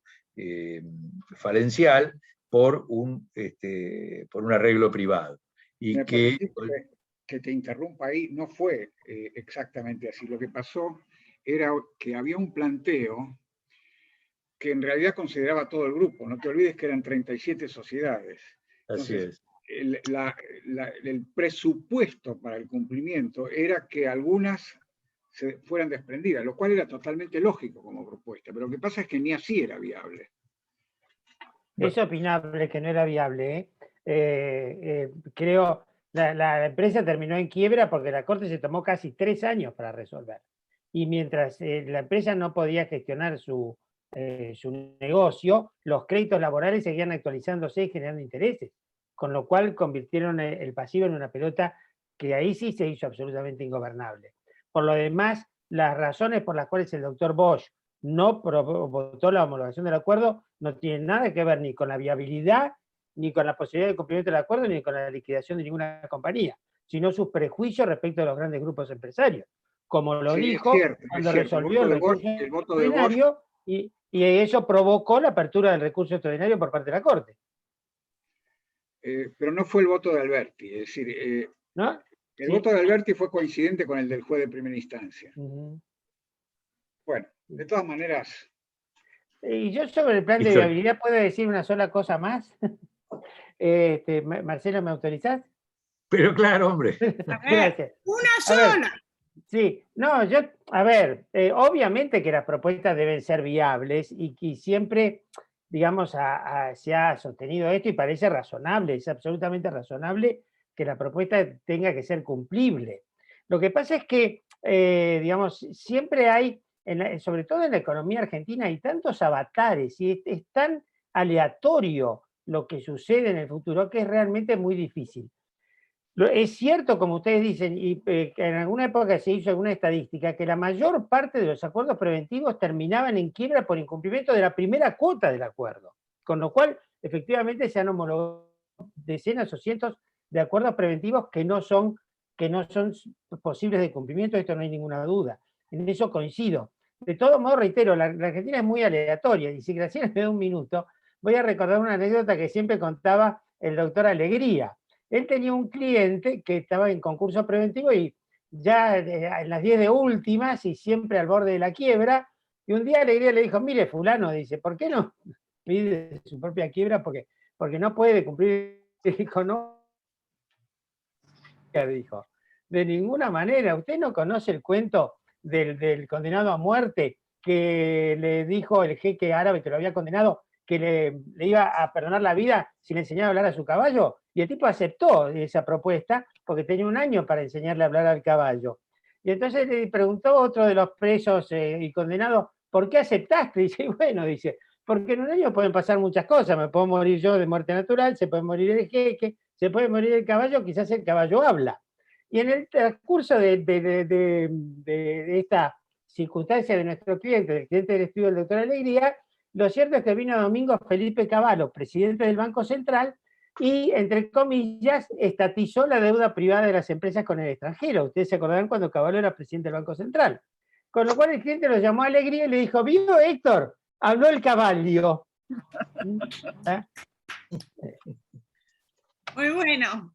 falencial por un arreglo privado. Y que te interrumpa ahí, no fue exactamente así. Lo que pasó era que había un planteo que en realidad consideraba todo el grupo. No te olvides que eran 37 sociedades. Entonces, el presupuesto para el cumplimiento era que algunas se fueran desprendidas, lo cual era totalmente lógico como propuesta, pero lo que pasa es que ni así era viable. Es opinable que no era viable. Creo la empresa terminó en quiebra porque la Corte se tomó casi 3 años para resolver. Y mientras la empresa no podía gestionar su negocio, los créditos laborales seguían actualizándose y generando intereses, con lo cual convirtieron el pasivo en una pelota que ahí sí se hizo absolutamente ingobernable. Por lo demás, las razones por las cuales el doctor Bosch no votó la homologación del acuerdo no tienen nada que ver ni con la viabilidad, ni con la posibilidad de cumplimiento del acuerdo, ni con la liquidación de ninguna compañía, sino sus prejuicios respecto de los grandes grupos empresarios. Como lo dijo cuando resolvió el recurso extraordinario, y eso provocó la apertura del recurso extraordinario por parte de la Corte. Pero no fue el voto de Alberti, es decir, ¿no? El voto de Alberti fue coincidente con el del juez de primera instancia. Bueno, de todas maneras. Y yo sobre el plan de viabilidad puedo decir una sola cosa más. Marcelo, ¿me autorizás? Pero claro, hombre. Gracias. Una sola. Sí, no, obviamente que las propuestas deben ser viables y siempre, digamos, se ha sostenido esto y parece razonable, es absolutamente razonable que la propuesta tenga que ser cumplible. Lo que pasa es que, digamos, siempre hay, sobre todo en la economía argentina, hay tantos avatares y es tan aleatorio lo que sucede en el futuro que es realmente muy difícil. Es cierto, como ustedes dicen, y que en alguna época se hizo alguna estadística, que la mayor parte de los acuerdos preventivos terminaban en quiebra por incumplimiento de la primera cuota del acuerdo, con lo cual efectivamente se han homologado decenas o cientos de acuerdos preventivos que no son posibles de cumplimiento, esto no hay ninguna duda, en eso coincido. De todos modos, reitero, la Argentina es muy aleatoria, y si Graciela me da un minuto, voy a recordar una anécdota que siempre contaba el doctor Alegría. Él tenía un cliente que estaba en concurso preventivo y ya en las 10 de últimas y siempre al borde de la quiebra, y un día Alegría le dijo, mire fulano, dice, ¿por qué no pide su propia quiebra? Porque porque no puede cumplir, dijo, no, dijo, de ninguna manera. Usted no conoce el cuento del condenado a muerte que le dijo el jeque árabe que lo había condenado que le iba a perdonar la vida si le enseñaba a hablar a su caballo, y el tipo aceptó esa propuesta porque tenía un año para enseñarle a hablar al caballo. Y entonces le preguntó otro de los presos y condenados, ¿por qué aceptaste? Y dice, bueno, dice, porque en un año pueden pasar muchas cosas, me puedo morir yo de muerte natural, se puede morir el jeque, se puede morir el caballo, quizás el caballo habla. Y en el transcurso de esta circunstancia de nuestro cliente, del cliente del estudio del doctor Alegría, lo cierto es que vino domingo Felipe Cavallo, presidente del Banco Central, y, entre comillas, estatizó la deuda privada de las empresas con el extranjero. Ustedes se acordarán cuando Cavallo era presidente del Banco Central. Con lo cual el cliente lo llamó a Alegría y le dijo, ¿vio Héctor? Habló el caballo. ¿Eh? Muy bueno.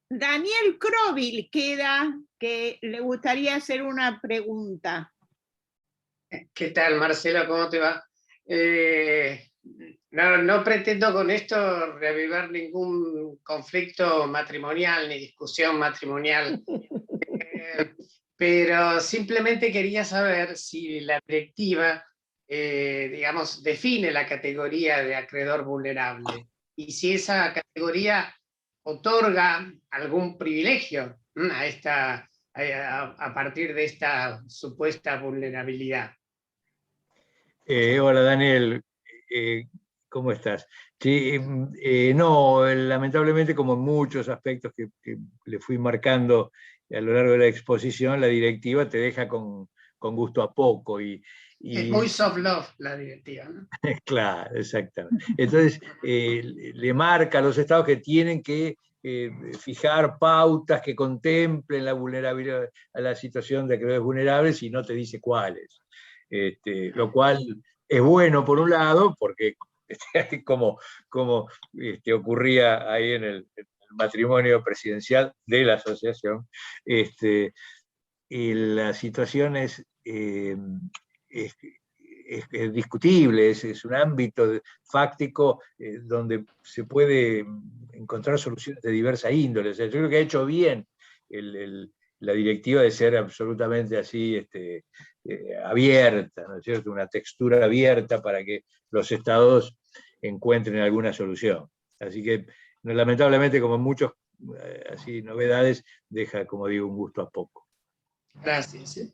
Daniel Crovil queda, que le gustaría hacer una pregunta. ¿Qué tal, Marcelo? ¿Cómo te va? No pretendo con esto reavivar ningún conflicto matrimonial ni discusión matrimonial, pero simplemente quería saber si la directiva, digamos, define la categoría de acreedor vulnerable y si esa categoría otorga algún privilegio a partir de esta supuesta vulnerabilidad. Hola Daniel, ¿cómo estás? Sí, no, lamentablemente, como en muchos aspectos que le fui marcando a lo largo de la exposición, la directiva te deja con gusto a poco. Es muy soft love la directiva, ¿no? Claro, exactamente. Entonces, le marca a los estados que tienen que fijar pautas que contemplen la vulnerabilidad, a la situación de acreedores vulnerables, y no te dice cuáles. Lo cual es bueno por un lado, porque como ocurría ahí en el matrimonio presidencial de la asociación, y la situación es discutible, es un ámbito fáctico donde se puede encontrar soluciones de diversa índole. O sea, yo creo que ha hecho bien la directiva de ser absolutamente así abierta, ¿no es cierto? Una textura abierta para que los estados encuentren alguna solución. Así que, lamentablemente, como muchas así novedades, deja, como digo, un gusto a poco. Gracias.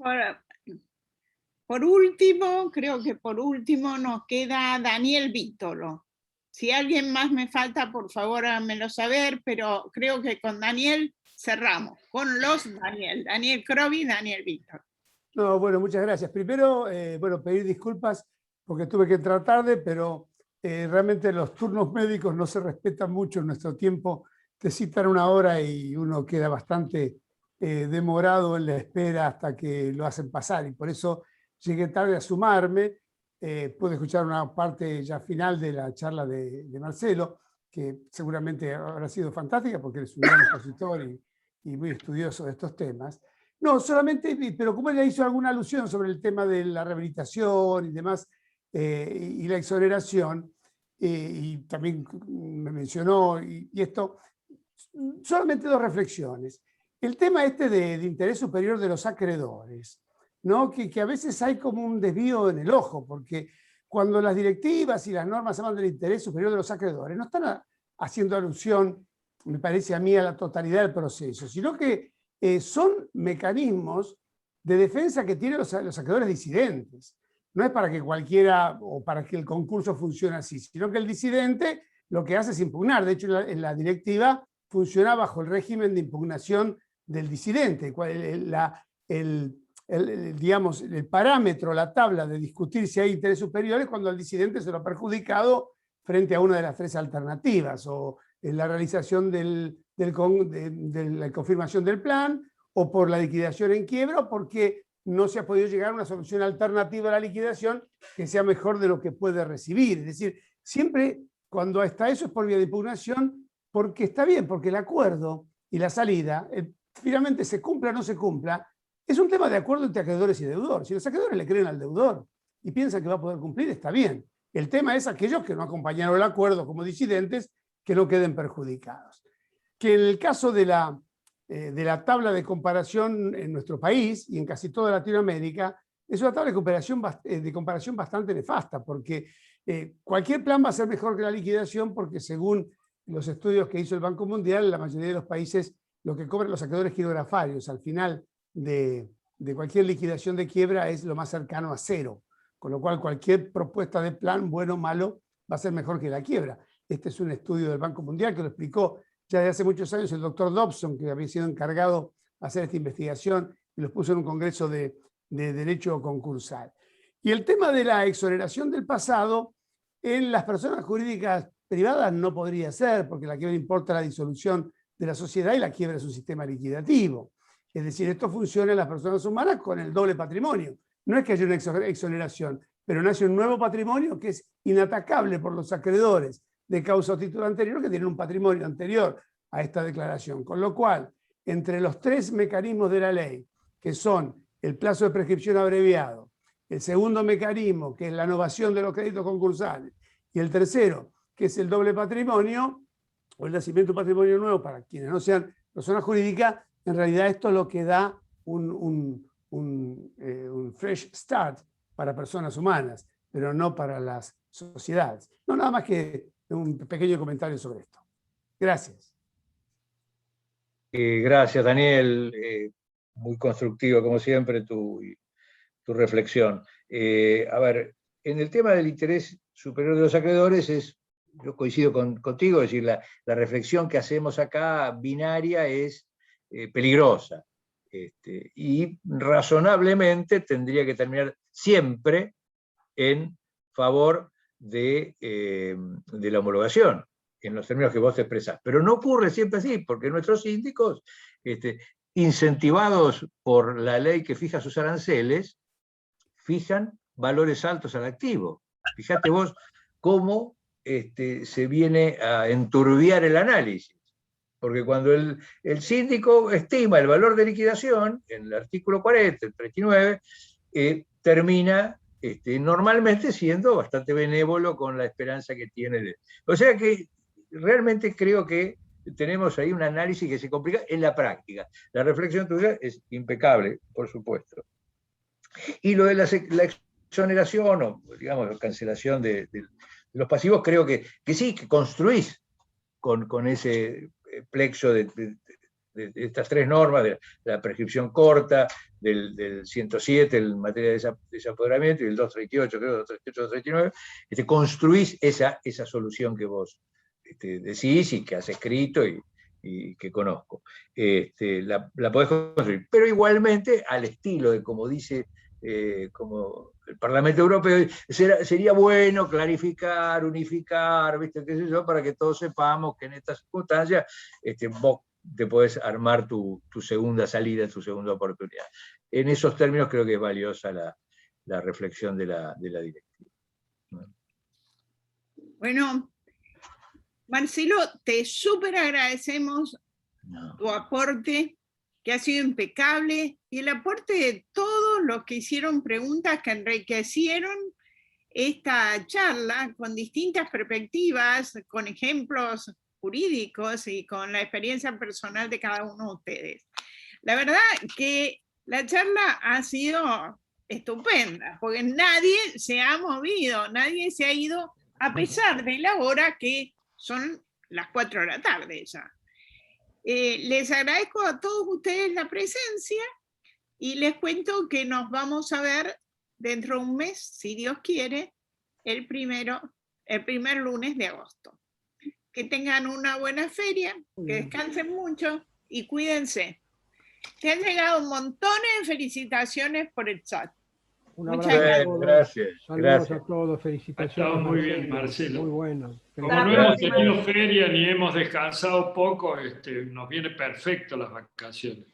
Por último, creo que por último nos queda Daniel Vítolo. Si alguien más me falta, por favor, háganmelo saber, pero creo que con Daniel cerramos, con los Daniel Crovil, Daniel Vítolo. No, bueno, muchas gracias. Primero, pedir disculpas porque tuve que entrar tarde, pero realmente los turnos médicos no se respetan mucho en nuestro tiempo. Te citan una hora y uno queda bastante demorado en la espera hasta que lo hacen pasar, y por eso llegué tarde a sumarme. Pude escuchar una parte ya final de la charla de Marcelo, que seguramente habrá sido fantástica porque es un gran expositor y muy estudioso de estos temas. No, solamente, pero como él hizo alguna alusión sobre el tema de la rehabilitación y demás, y la exoneración, y también me mencionó, y esto, solamente dos reflexiones. El tema de interés superior de los acreedores, ¿no? Que a veces hay como un desvío en el ojo, porque cuando las directivas y las normas hablan del interés superior de los acreedores, no están haciendo alusión, me parece a mí, a la totalidad del proceso, sino que son mecanismos de defensa que tienen los acreedores disidentes. No es para que cualquiera o para que el concurso funcione así, sino que el disidente lo que hace es impugnar. De hecho, en la directiva funciona bajo el régimen de impugnación del disidente. Digamos, el parámetro, la tabla de discutir si hay interés superior es cuando al disidente se lo ha perjudicado frente a una de las tres alternativas, o en la realización de la confirmación del plan, o por la liquidación en quiebra, o porque no se ha podido llegar a una solución alternativa a la liquidación que sea mejor de lo que puede recibir. Es decir, siempre cuando hasta eso es por vía de impugnación, porque está bien, porque el acuerdo y la salida, finalmente se cumpla o no se cumpla, es un tema de acuerdo entre acreedores y deudores. Si los acreedores le creen al deudor y piensan que va a poder cumplir, está bien. El tema es aquellos que no acompañaron el acuerdo como disidentes, que no queden perjudicados. Que en el caso de la tabla de comparación en nuestro país y en casi toda Latinoamérica, es una tabla de comparación bastante nefasta, porque cualquier plan va a ser mejor que la liquidación, porque según los estudios que hizo el Banco Mundial, la mayoría de los países lo que cobran los acreedores quirografarios al final de cualquier liquidación de quiebra es lo más cercano a cero, con lo cual cualquier propuesta de plan, bueno o malo, va a ser mejor que la quiebra. Este es un estudio del Banco Mundial que lo explicó ya de hace muchos años el doctor Dobson, que había sido encargado de hacer esta investigación y los puso en un congreso de derecho concursal. Y el tema de la exoneración del pasado en las personas jurídicas privadas no podría ser, porque la quiebra importa la disolución de la sociedad y la quiebra es un sistema liquidativo. Es decir, esto funciona en las personas humanas con el doble patrimonio. No es que haya una exoneración, pero nace un nuevo patrimonio que es inatacable por los acreedores de causa o título anterior que tienen un patrimonio anterior a esta declaración. Con lo cual, entre los tres mecanismos de la ley, que son el plazo de prescripción abreviado, el segundo mecanismo, que es la novación de los créditos concursales, y el tercero, que es el doble patrimonio, o el nacimiento de patrimonio nuevo para quienes no sean personas jurídicas, en realidad esto es lo que da un fresh start para personas humanas, pero no para las sociedades. No, nada más que un pequeño comentario sobre esto. Gracias. Gracias, Daniel. Muy constructivo, como siempre, tu reflexión. A ver, en el tema del interés superior de los acreedores, yo coincido contigo, es decir, la reflexión que hacemos acá, binaria, es peligrosa. Y razonablemente tendría que terminar siempre en favor de la homologación, en los términos que vos te expresás. Pero no ocurre siempre así, porque nuestros síndicos, incentivados por la ley que fija sus aranceles, fijan valores altos al activo. Fíjate vos cómo se viene a enturbiar el análisis. Porque cuando el síndico estima el valor de liquidación, en el artículo 40, el 39, termina normalmente siendo bastante benévolo con la esperanza que tiene. O sea que realmente creo que tenemos ahí un análisis que se complica en la práctica. La reflexión tuya es impecable, por supuesto. Y lo de la exoneración o, digamos, la cancelación de los pasivos, creo que sí, que construís con ese plexo de estas tres normas, de la prescripción corta, del 107 en materia de desapoderamiento y el 238, creo, 238, 239, construís esa solución que vos decís y que has escrito y que conozco. La podés construir, pero igualmente al estilo de como dice como el Parlamento Europeo, sería bueno clarificar, unificar, ¿viste? ¿Qué sé yo? Para que todos sepamos que en estas circunstancias vos te podés armar tu segunda salida, tu segunda oportunidad. En esos términos creo que es valiosa la reflexión de la directiva. Bueno, Marcelo, te súper agradecemos tu aporte, que ha sido impecable, y el aporte de todos los que hicieron preguntas que enriquecieron esta charla con distintas perspectivas, con ejemplos jurídicos y con la experiencia personal de cada uno de ustedes. La verdad que la charla ha sido estupenda, porque nadie se ha movido, nadie se ha ido, a pesar de la hora que son las 4 de la tarde ya. Les agradezco a todos ustedes la presencia y les cuento que nos vamos a ver dentro de un mes, si Dios quiere, el primer lunes de agosto. Que tengan una buena feria, que descansen mucho y cuídense. Te han llegado un montón de felicitaciones por el chat. Muchas gracias. Gracias. Saludos a todos, felicitaciones. Estamos muy bien, Marcelo. Muy bueno. Como no hemos tenido feria ni hemos descansado poco, nos viene perfecto las vacaciones.